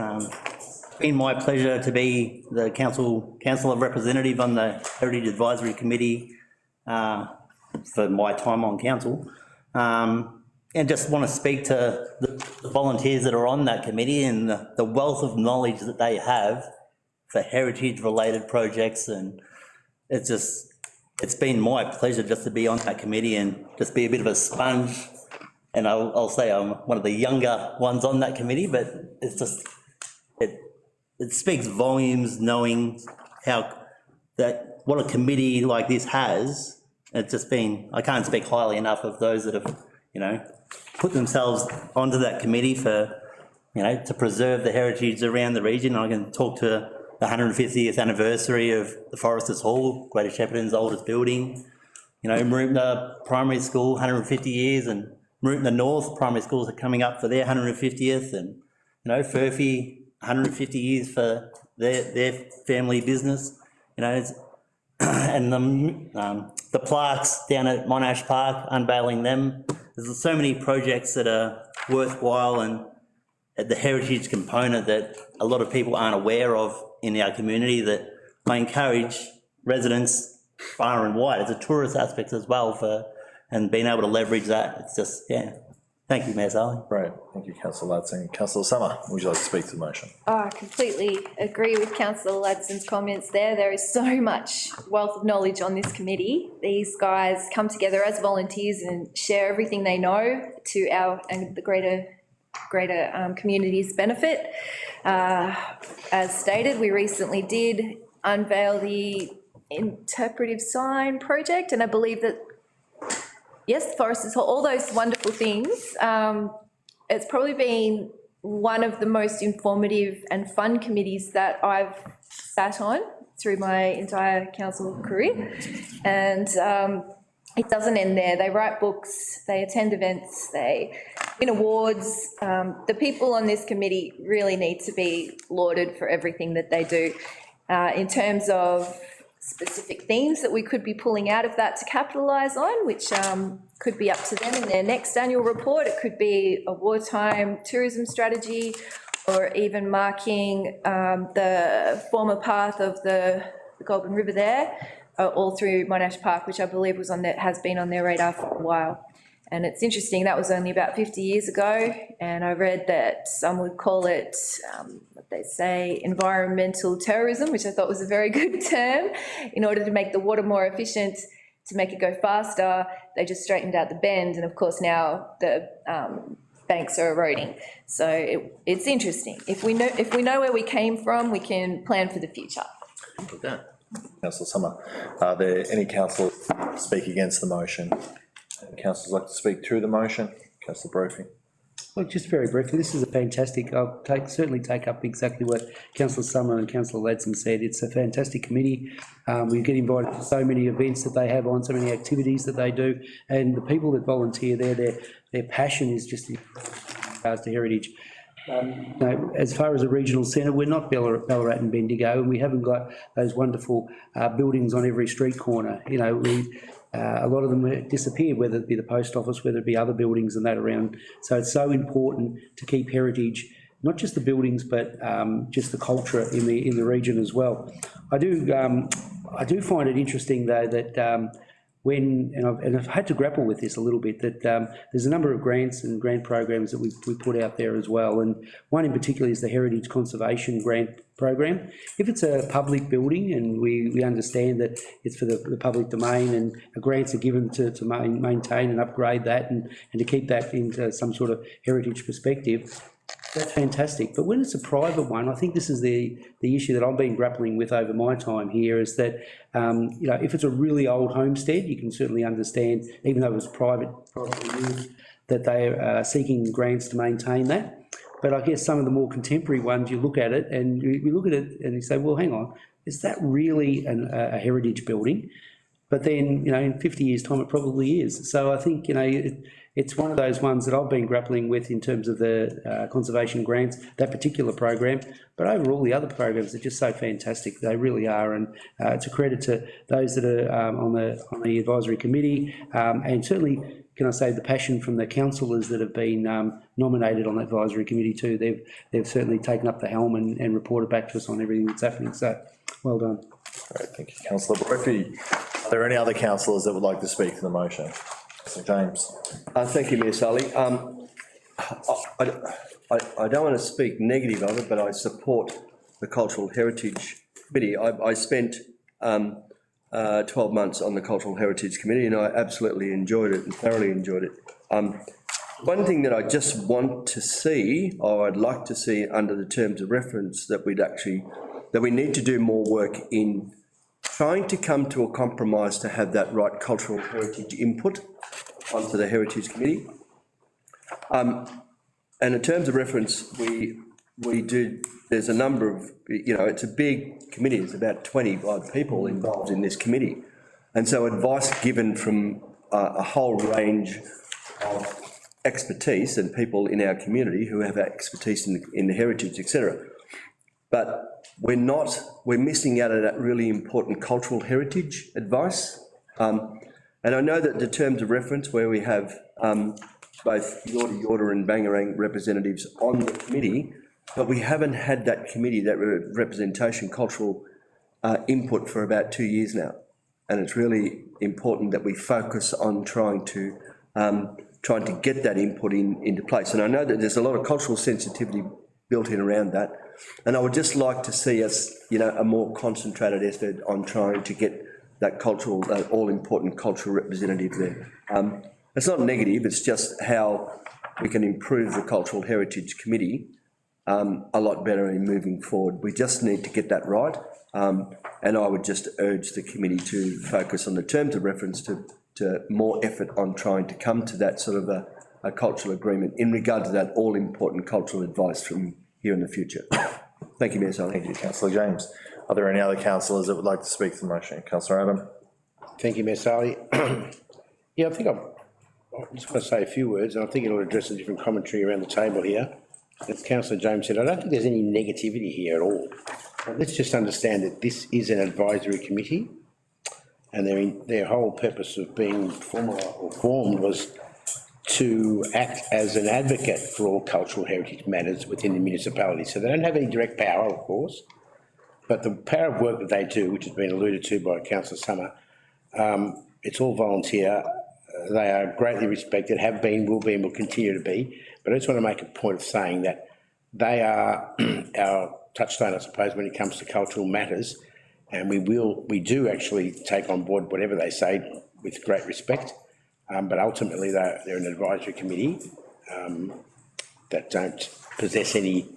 been my pleasure to be the councillor representative on the Heritage Advisory Committee for my time on council. And just want to speak to the volunteers that are on that committee and the wealth of knowledge that they have for heritage-related projects, and it's been my pleasure just to be on that committee and just be a bit of a sponge. And I'll say I'm one of the younger ones on that committee, but it's just, it speaks volumes knowing what a committee like this has. It's just been, I can't speak highly enough of those that have, put themselves onto that committee for, to preserve the heritage around the region. I can talk to the 150th anniversary of the Foresters Hall, Greater Shepparton's oldest building. Maroopna Primary School, 150 years, and Maroopna North Primary Schools are coming up for their 150th, and, Furphy, 150 years for their family business, and the plaques down at Monash Park, unveiling them. There's so many projects that are worthwhile, and the heritage component that a lot of people aren't aware of in our community, that I encourage residents far and wide. It's a tourist aspect as well and being able to leverage that. It's just, Thank you, Mayor Starley. Great, thank you, councillor Latson. Councillor Summer, would you like to speak to the motion? I completely agree with councillor Ladson's comments there. There is so much wealth of knowledge on this committee. These guys come together as volunteers and share everything they know to our and the greater community's benefit. As stated, we recently did unveil the interpretive sign project, and I believe that, yes, Foresters Hall, all those wonderful things. It's probably been one of the most informative and fun committees that I've sat on through my entire council career. And it doesn't end there. They write books, they attend events, they win awards. The people on this committee really need to be lauded for everything that they do. In terms of specific themes that we could be pulling out of that to capitalise on, which could be up to them in their next annual report. It could be a wartime tourism strategy, or even marking the former path of the Goulburn River there, all through Monash Park, which I believe has been on their radar for a while. And it's interesting, that was only about 50 years ago, and I read that some would call it, what they say, environmental terrorism, which I thought was a very good term. In order to make the water more efficient, to make it go faster, they just straightened out the bend, and of course now the banks are eroding. So it's interesting. If we know where we came from, we can plan for the future. Councillor Summer, are there any councillors who speak against the motion? Councillors like to speak to the motion? Councillor Brophy. Well, just very briefly, this is a fantastic, I'll certainly take up exactly what councillor Summer and councillor Ladson said. It's a fantastic committee. We get invited to so many events that they have on, so many activities that they do, and the people that volunteer there, their passion is just in regards to heritage. You know, as far as a regional centre, we're not Ballarat and Bendigo, and we haven't got those wonderful buildings on every street corner. You know, a lot of them disappeared, whether it be the post office, whether it be other buildings and that around. So it's so important to keep heritage, not just the buildings, but just the culture in the region as well. I do find it interesting though that I've had to grapple with this a little bit, that there's a number of grants and grant programs that we put out there as well, and one in particular is the Heritage Conservation Grant Program. If it's a public building and we understand that it's for the public domain and grants are given to maintain and upgrade that and to keep that into some sort of heritage perspective, that's fantastic. But when it's a private one, I think this is the issue that I've been grappling with over my time here, is that, you know, if it's a really old homestead, you can certainly understand, even though it was privately used, that they are seeking grants to maintain that. But I guess some of the more contemporary ones, you look at it and we look at it and you say, well, hang on, is that really a heritage building? But then, you know, in 50 years' time, it probably is. So I think, you know, it's one of those ones that I've been grappling with in terms of the conservation grants, that particular program. But overall, the other programs are just so fantastic. They really are, and it's a credit to those that are on the advisory committee, and certainly, can I say, the passion from the councillors that have been nominated on the advisory committee too. They've certainly taken up the helm and reported back to us on everything that's happening. So, well done. Great, thank you, councillor Brophy. Are there any other councillors that would like to speak to the motion? Councillor James. Thank you, Mayor Sully. I don't want to speak negative of it, but I support the Cultural Heritage Committee. I spent 12 months on the Cultural Heritage Committee, and I absolutely enjoyed it and thoroughly enjoyed it. One thing that I just want to see, or I'd like to see under the terms of reference, that we need to do more work in trying to come to a compromise to have that right cultural heritage input onto the Heritage Committee. And in terms of reference, we do, there's a number of, you know, it's a big committee, there's about 25 people involved in this committee. And so advice given from a whole range of expertise and people in our community who have expertise in the heritage, etc. But we're missing out on that really important cultural heritage advice. And I know that the terms of reference where we have both Yorta and Bangarang representatives on the committee, but we haven't had that committee, that representation, cultural input for about 2 years now. And it's really important that we focus on trying to get that input into place. And I know that there's a lot of cultural sensitivity built in around that. And I would just like to see us, you know, a more concentrated effort on trying to get that cultural, that all-important cultural representative there. It's not negative, it's just how we can improve the Cultural Heritage Committee a lot better in moving forward. We just need to get that right. And I would just urge the committee to focus on the terms of reference to more effort on trying to come to that sort of a cultural agreement in regard to that all-important cultural advice from here in the future. Thank you, Mayor Sully. Thank you, councillor James. Are there any other councillors that would like to speak to the motion? Councillor Adam. Thank you, Mayor Sully. Yeah, I think I just want to say a few words, and I think it'll address a different commentary around the table here. As councillor James said, I don't think there's any negativity here at all. Let's just understand that this is an advisory committee, and their whole purpose of being formed was to act as an advocate for all cultural heritage matters within the municipality. So they don't have any direct power, of course, but the power of work that they do, which has been alluded to by councillor Summer, it's all volunteer. They are greatly respected, have been, will be, and will continue to be. But I just want to make a point of saying that they are our touchstone, I suppose, when it comes to cultural matters. And we do actually take on board whatever they say with great respect. But ultimately, they're an advisory committee that don't possess any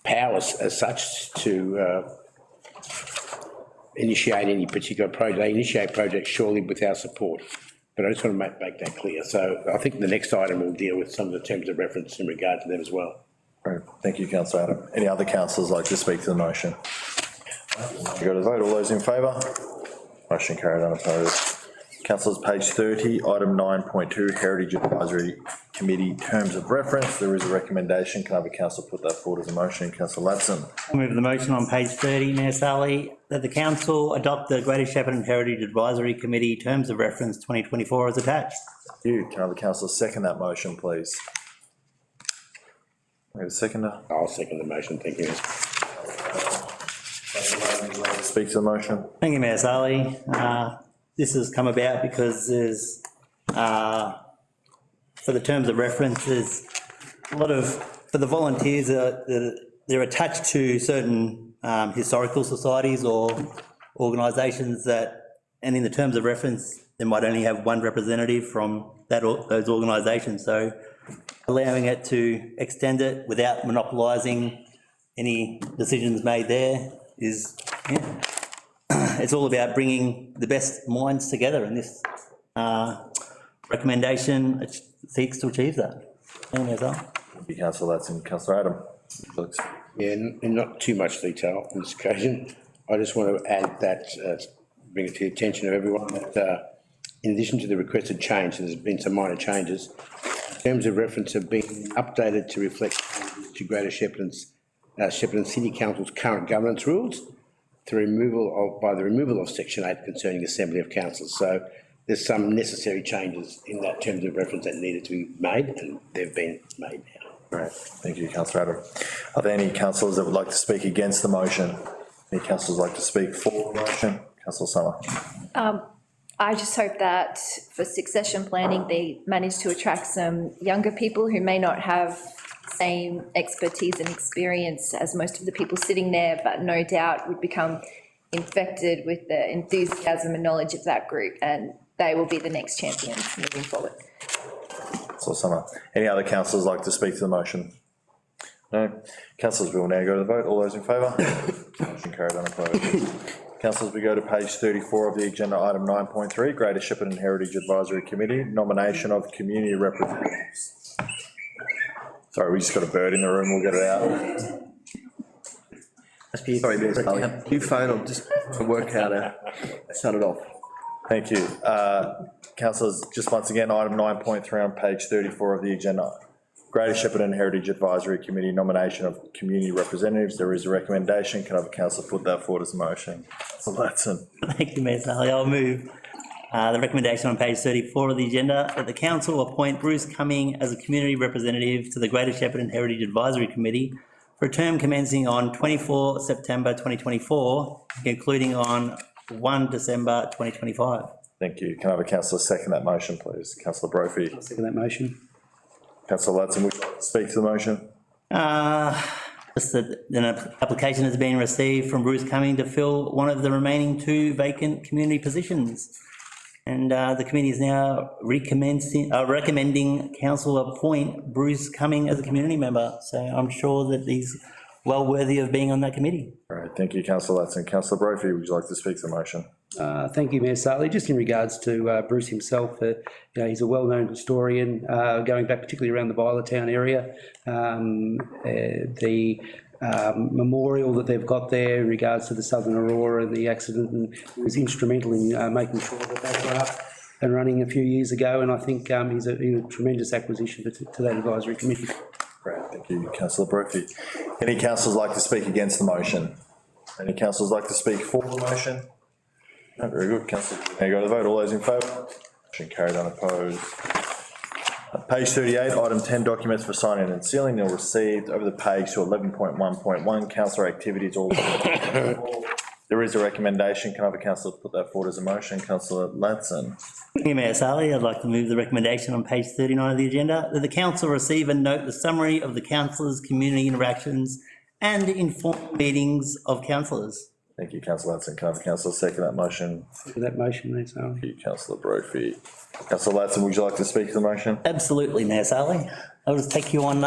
powers as such to initiate any particular project. They initiate projects surely with our support. But I just want to make that clear. So I think the next item will deal with some of the terms of reference in regard to them as well. Right. Thank you, councillor Adam. Any other councillors like to speak to the motion? You got to vote. All those in favour? Motion carried, unopposed. Councillors, page 30, item 9.2, Heritage Advisory Committee Terms of Reference. There is a recommendation. Can I have a councillor put that forward as a motion? Councillor Latson. I move the motion on page 30, Mayor Sally, that the council adopt the Greater Shepparton Heritage Advisory Committee Terms of Reference 2024 as attached. Thank you. Can I have a councillor second that motion, please? We have a seconder. I'll second the motion. Thank you. Speak to the motion. Thank you, Mayor Sally. This has come about because there's, for the terms of reference, there's a lot of, for the volunteers, they're attached to certain historical societies or organisations that, and in the terms of reference, they might only have one representative from those organisations. So allowing it to extend it without monopolising any decisions made there is, yeah. It's all about bringing the best minds together, and this recommendation seeks to achieve that. Thank you, Thank you, councillor Latson. Councillor Adam. Please. Yeah, in not too much detail on this occasion. I just want to add that, bring it to the attention of everyone, that in addition to the requested change, there's been some minor changes. Terms of reference have been updated to reflect to Greater Shepparton City Council's current governance rules, by the removal of section 8 concerning Assembly of Councils. So there's some necessary changes in that terms of reference that needed to be made, and they've been made now. Great. Thank you, councillor Adam. Are there any councillors that would like to speak against the motion? Any councillors like to speak for the motion? Councillor Summer. I just hope that for succession planning, they manage to attract some younger people who may not have same expertise and experience as most of the people sitting there, but no doubt would become infected with the enthusiasm and knowledge of that group, and they will be the next champions moving forward. Councillor Summer. Any other councillors like to speak to the motion? No. Councillors, we will now go to the vote. All those in favour? Motion carried, unopposed. Councillors, we go to page 34 of the agenda, item 9.3, Greater Shepparton Heritage Advisory Committee, nomination of community representatives. Sorry, we just got a bird in the room, we'll get it out. Sorry, Mayor Scully. New phone, I'll just work how to shut it off. Thank you. Councillors, just once again, item 9.3 on page 34 of the agenda. Greater Shepparton Heritage Advisory Committee, nomination of community representatives. There is a recommendation. Can I have a councillor put that forward as a motion? Councillor Latson. Thank you, Mayor Sally. I'll move the recommendation on page 34 of the agenda that the council appoint Bruce Cumming as a community representative to the Greater Shepparton Heritage Advisory Committee for a term commencing on 24 September 2024, concluding on 1 December 2025. Thank you. Can I have a councillor second that motion, please? Councillor Brophy. I'll second that motion. Councillor Latson, would you like to speak to the motion? Just that an application has been received from Bruce Cumming to fill one of the remaining 2 vacant community positions. And the committee is now recommending council appoint Bruce Cumming as a community member. So I'm sure that he's well worthy of being on that committee. All right, thank you, councillor Latson. Councillor Brophy, would you like to speak to the motion? Thank you, Mayor Sartley. Just in regards to Bruce himself, he's a well-known historian, going back particularly around the Violetown area. The memorial that they've got there in regards to the Southern Aurora and the accident, and he was instrumental in making sure that they were up and running a few years ago, and I think he's a tremendous acquisition to that advisory committee. Great, thank you, councillor Brophy. Any councillors like to speak against the motion? Any councillors like to speak for the motion? No, very good, councillor. Now you go to the vote. All those in favour? Motion carried, unopposed. Page 38, item 10, documents for signing and sealing. They're received over the page to 11.1.1, councillor activities. All There is a recommendation. Can I have a councillor put that forward as a motion? Councillor Ladson. Thank you, Mayor Sally. I'd like to move the recommendation on page 39 of the agenda, that the council receive and note the summary of the councillors' community interactions and informal meetings of councillors. Thank you, councillor Ladson. Can I have a councillor second that motion? For that motion, Mayor Sally. Thank you, councillor Brophy. Councillor Ladson, would you like to speak to the motion? Absolutely, Mayor Sally. I'll just take you on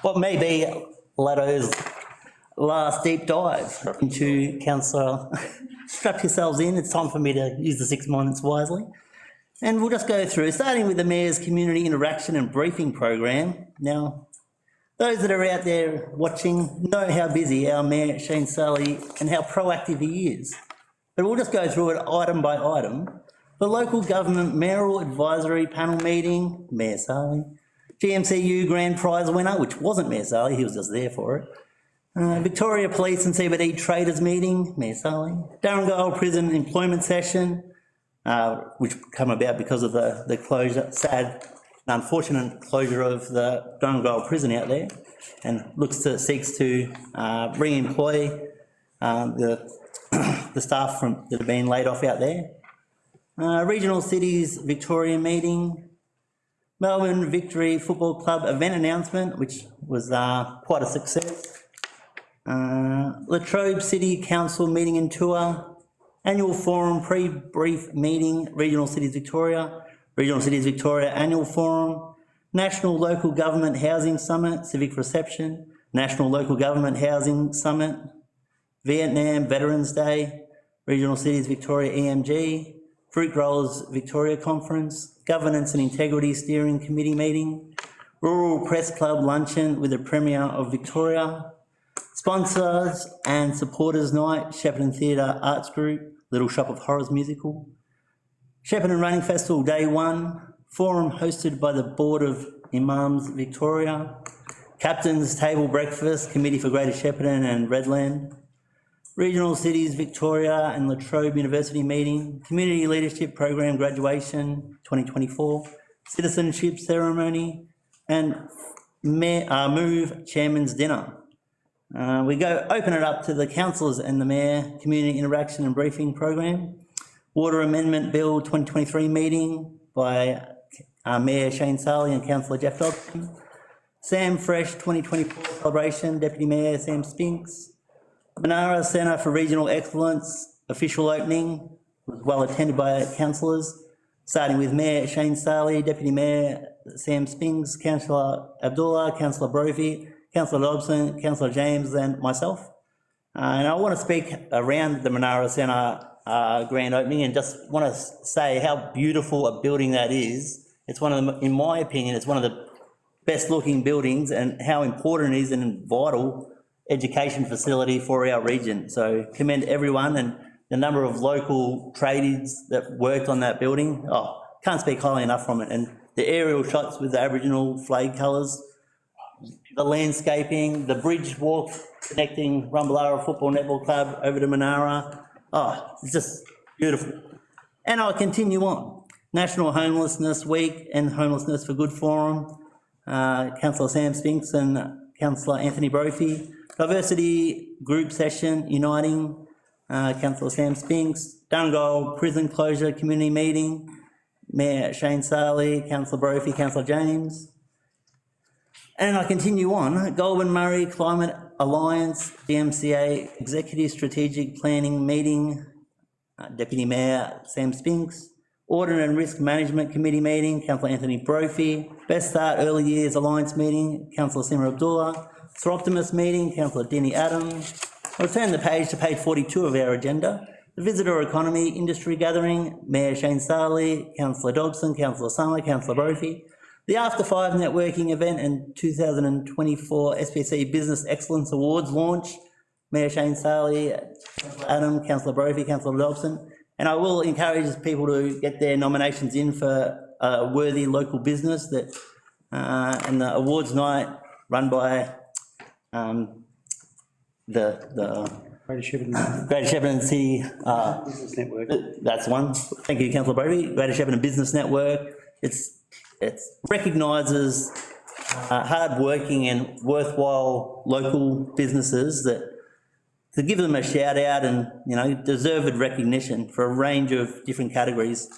what may be Laddo's last deep dive into councillor. Strap yourselves in, it's time for me to use the 6 minutes wisely. And we'll just go through, starting with the Mayor's Community Interaction and Briefing Program. Now, those that are out there watching know how busy our Mayor Shane Sally and how proactive he is. But we'll just go through it item by item. The Local Government Mayoral Advisory Panel Meeting, Mayor Sally. GMCU Grand Prize winner, which wasn't Mayor Sally, he was just there for it. Victoria Police and CBD Traders Meeting, Mayor Sally. Darrengold Prison Employment Session, which come about because of the closure, sad, unfortunate closure of the Darrengold Prison out there, and seeks to re-employ the staff that have been laid off out there. Regional Cities Victoria Meeting. Melbourne Victory Football Club event announcement, which was quite a success. Latrobe City Council meeting and tour. Annual Forum pre-brief meeting, Regional Cities Victoria. Regional Cities Victoria Annual Forum. National Local Government Housing Summit, Civic Reception. National Local Government Housing Summit. Vietnam Veterans Day. Regional Cities Victoria EMG. Fruit Growers Victoria Conference. Governance and Integrity Steering Committee meeting. Rural Press Club luncheon with the Premier of Victoria. Sponsors and Supporters Night, Shepparton Theatre Arts Group, Little Shop of Horrors musical. Shepparton Running Festival Day 1, forum hosted by the Board of Imams Victoria. Captain's Table Breakfast, Committee for Greater Shepparton and Redland. Regional Cities Victoria and Latrobe University meeting. Community Leadership Program graduation 2024. Citizenship ceremony and Move Chairman's Dinner. We open it up to the councillors and the Mayor Community Interaction and Briefing Program. Water Amendment Bill 2023 meeting by Mayor Shane Sally and Councillor Jeff Dodson. Sam Fresh 2024 celebration, Deputy Mayor Sam Spinks. Monara Centre for Regional Excellence official opening, was well attended by councillors, starting with Mayor Shane Sally, Deputy Mayor Sam Spinks, Councillor Abdullah, Councillor Brophy, Councillor Dobson, Councillor James and myself. And I want to speak around the Monara Centre grand opening and just want to say how beautiful a building that is. It's one of the, in my opinion, it's one of the best looking buildings and how important it is and vital education facility for our region. So commend everyone and the number of local tradies that worked on that building. Oh, can't speak highly enough from it. And the aerial shots with the Aboriginal flag colours, the landscaping, the bridge walk connecting Rumballara Football Netball Club over to Monara. Oh, it's just beautiful. And I'll continue on. National Homelessness Week and Homelessness for Good Forum. Councillor Sam Spinks and Councillor Anthony Brophy. Diversity Group Session Uniting, Councillor Sam Spinks. Darrengold Prison Closure Community Meeting, Mayor Shane Sally, Councillor Brophy, Councillor James. And I continue on, Goulburn Murray Climate Alliance, DMCA Executive Strategic Planning Meeting, Deputy Mayor Sam Spinks. Audit and Risk Management Committee Meeting, Councillor Anthony Brophy. Best Start Early Years Alliance Meeting, Councillor Simmer Abdullah. Sir Optimus Meeting, Councillor Denny Adams. I'll turn the page to page 42 of our agenda. The Visitor Economy Industry Gathering, Mayor Shane Sally, Councillor Dodson, Councillor Summer, Councillor Brophy. The After 5 Networking Event and 2024 SPC Business Excellence Awards launch, Mayor Shane Sally, Councillor Adam, Councillor Brophy, Councillor Dobson. And I will encourage people to get their nominations in for a worthy local business that, and the awards night run by the Greater Shepparton Greater Shepparton City Business Network. That's one. Thank you, Councillor Brophy. Greater Shepparton Business Network. It recognises hard-working and worthwhile local businesses that to give them a shout out and, you know, deserved recognition for a range of different categories.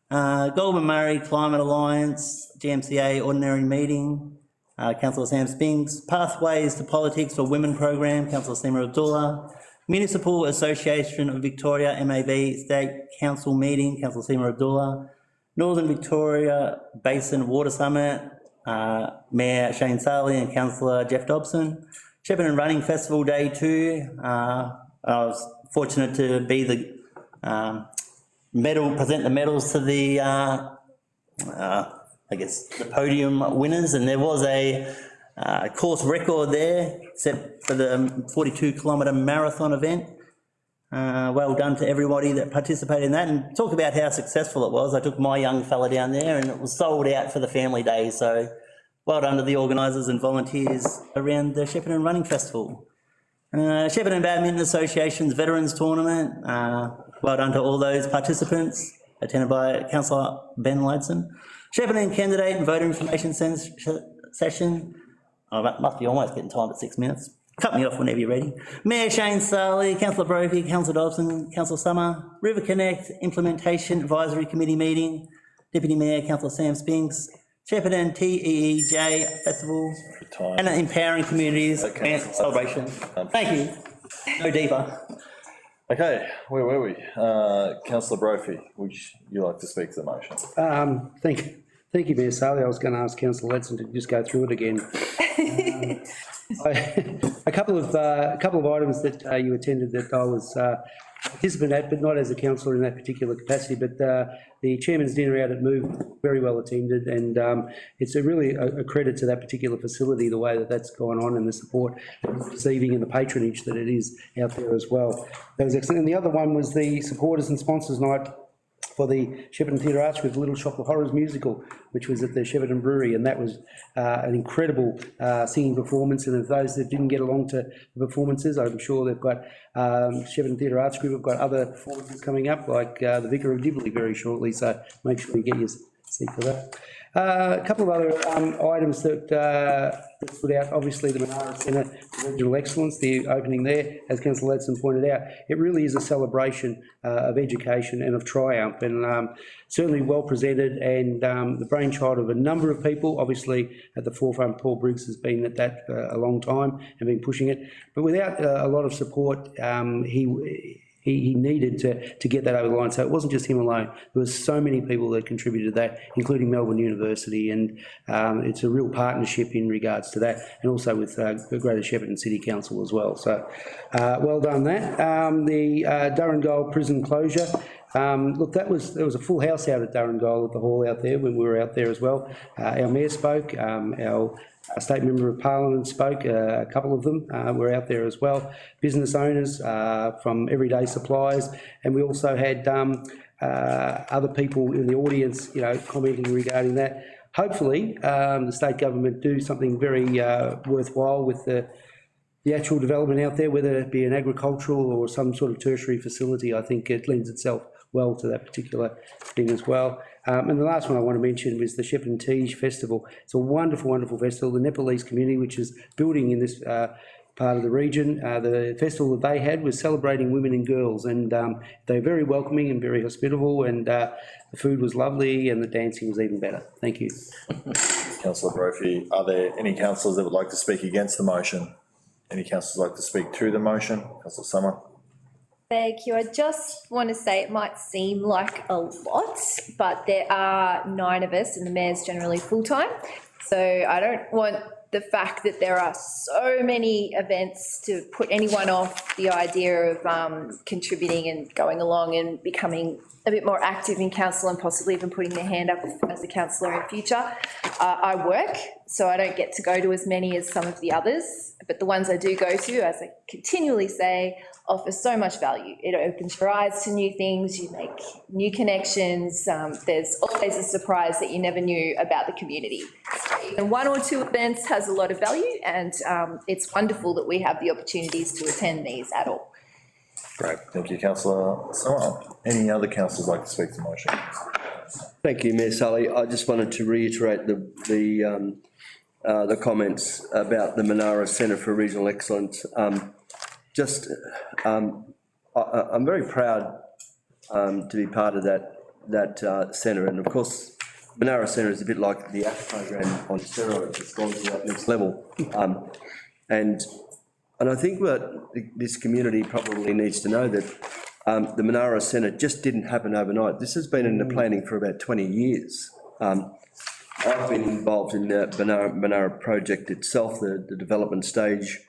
Goldman Murray Climate Alliance, GMCA Ordinary Meeting, Councillor Sam Spinks, Pathways to Politics for Women Program, Councillor Seema Abdullah, Municipal Association of Victoria, MAB, State Council Meeting, Councillor Seema Abdullah, Northern Victoria Basin Water Summit, Mayor Shane Sarley and Councillor Jeff Dobson, Shepparton Running Festival Day 2. I was fortunate to be the present the medals to the, I guess, the podium winners, and there was a course record there set for the 42-kilometre marathon event. Well done to everybody that participated in that, and talk about how successful it was. I took my young fella down there and it was sold out for the family day, so well done to the organisers and volunteers around the Shepparton Running Festival. Shepparton Badminton Association's Veterans Tournament, well done to all those participants, attended by Councillor Ben Ladson. Shepparton Candidate and Voter Information Session, that must be almost getting timed at 6 minutes. Cut me off whenever you're ready. Mayor Shane Sarley, Councillor Brophy, Councillor Dobson, Councillor Summer, River Connect Implementation Advisory Committee Meeting, Deputy Mayor Councillor Sam Spinks, Shepparton TEEJ Festival, and Empowering Communities Celebration. Thank you. No deeper. Okay, where were we? Councillor Brophy, would you like to speak to the motion? Thank you, Mayor Sarley. I was going to ask Councillor Ladson to just go through it again. A couple of items that you attended that I was participant at, but not as a councillor in that particular capacity, but the Chairman's Dinner out at Move, very well attended, and it's really a credit to that particular facility, the way that that's gone on and the support that it's receiving and the patronage that it is out there as well. That was excellent. And the other one was the Supporters and Sponsors Night for the Shepparton Theatre Arts with Little Shop of Horrors musical, which was at the Shepparton Brewery, and that was an incredible singing performance. And of those that didn't get along to the performances, I'm sure they've got Shepparton Theatre Arts Group have got other performances coming up, like the Vicar of Dibley very shortly, so make sure you get your seat for that. A couple of other items that stood out, obviously the Monaro Centre for Regional Excellence, the opening there, as Councillor Ladson pointed out, it really is a celebration of education and of triumph, and certainly well presented, and the brainchild of a number of people. Obviously at the forefront, Paul Briggs has been at that for a long time and been pushing it, but without a lot of support, he needed to get that over the line. So it wasn't just him alone. There was so many people that contributed to that, including Melbourne University, and it's a real partnership in regards to that, and also with the Greater Shepparton City Council as well. So well done that. The Durrangole prison closure. Look, there was a full house out at Durrangole at the hall out there when we were out there as well. Our mayor spoke, our State Member of Parliament spoke, a couple of them were out there as well, business owners from Everyday Supplies, and we also had other people in the audience, you know, commenting regarding that. Hopefully, the state government do something very worthwhile with the actual development out there, whether it be an agricultural or some sort of tertiary facility. I think it lends itself well to that particular thing as well. And the last one I want to mention was the Shepparton Teej Festival. It's a wonderful, wonderful festival. The Nepalese community, which is building in this part of the region, the festival that they had was celebrating women and girls, and they're very welcoming and very hospitable, and the food was lovely and the dancing was even better. Thank you. Councillor Brophy, are there any councillors that would like to speak against the motion? Any councillors like to speak to the motion? Councillor Summer. Thank you. I just want to say it might seem like a lot, but there are 9 of us and the mayor's generally full-time. So I don't want the fact that there are so many events to put anyone off the idea of contributing and going along and becoming a bit more active in council and possibly even putting their hand up as a councillor in future. I work, so I don't get to go to as many as some of the others, but the ones I do go to, as I continually say, offer so much value. It opens your eyes to new things, you make new connections, there's always a surprise that you never knew about the community. So even 1 or 2 events has a lot of value, and it's wonderful that we have the opportunities to attend these at all. Great, thank you, Councillor Summer. Any other councillors like to speak to the motion? Thank you, Mayor Sully. I just wanted to reiterate the comments about the Monaro Centre for Regional Excellence. just, I'm very proud to be part of that centre. And of course, Monaro Centre is a bit like the ACT program on steroids. It's gone to that next level. And I think that this community probably needs to know that the Monaro Centre just didn't happen overnight. This has been in the planning for about 20 years. I've been involved in the Monaro project itself, the development stage,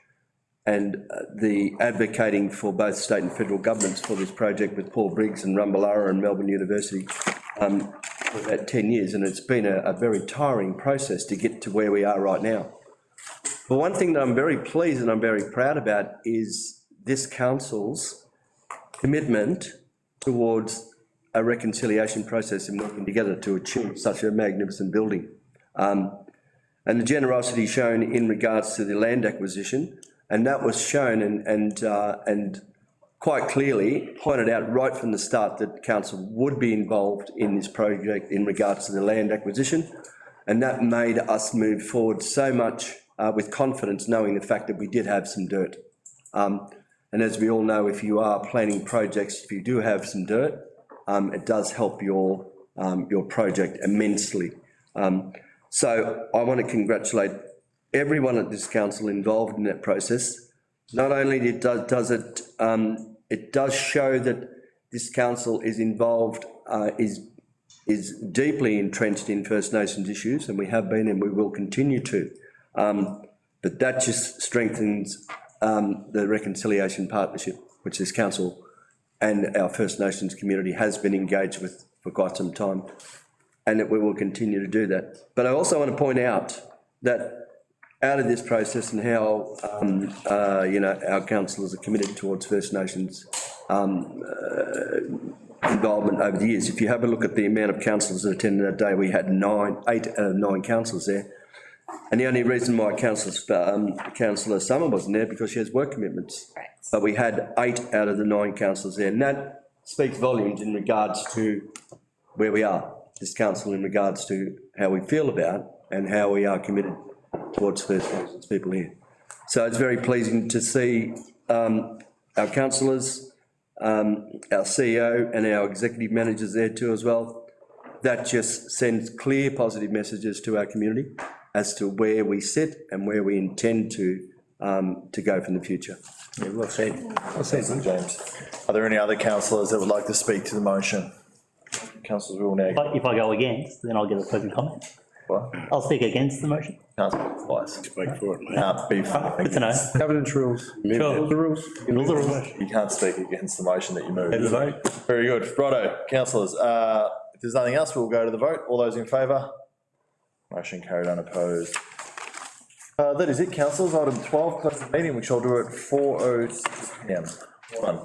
and the advocating for both state and federal governments for this project with Paul Briggs and Rumballara and Melbourne University for about 10 years, and it's been a very tiring process to get to where we are right now. But one thing that I'm very pleased and I'm very proud about is this council's commitment towards a reconciliation process and working together to achieve such a magnificent building. And the generosity shown in regards to the land acquisition, and that was shown and quite clearly pointed out right from the start that council would be involved in this project in regards to the land acquisition. And that made us move forward so much with confidence, knowing the fact that we did have some dirt. And as we all know, if you are planning projects, if you do have some dirt, it does help your project immensely. So I want to congratulate everyone at this council involved in that process. Not only does it does show that this council is involved, is deeply entrenched in First Nations issues, and we have been and we will continue to. But that just strengthens the reconciliation partnership, which this council and our First Nations community has been engaged with for quite some time, and that we will continue to do that. But I also want to point out that out of this process and how, our councillors are committed towards First Nations involvement over the years. If you have a look at the amount of councillors that attended that day, we had 8 out of 9 councillors there. And the only reason why Councillor Summer wasn't there because she has work commitments. Right. But we had 8 out of the 9 councillors there, and that speaks volumes in regards to where we are, this council, in regards to how we feel about and how we are committed towards First Nations people here. So it's very pleasing to see our councillors, our CEO and our executive managers there too as well. That just sends clear positive messages to our community as to where we sit and where we intend to go from the future. Yeah, well said. Well said, mate. James. Are there any other councillors that would like to speak to the motion? Councillor Wilneg. If I go against, then I'll give a closing comment. What? I'll speak against the motion. Councillor Twice. Speak for it, mate. Good to know. Governance rules. Sure. The rules. Rules are rules. You can't speak against the motion that you moved. Go to the vote. Very good. Righto, councillors. If there's nothing else, we'll go to the vote. All those in favour? Motion carried unopposed. That is it, councillors. Item 12, close the meeting, which I'll do at 4:06 PM. Well done.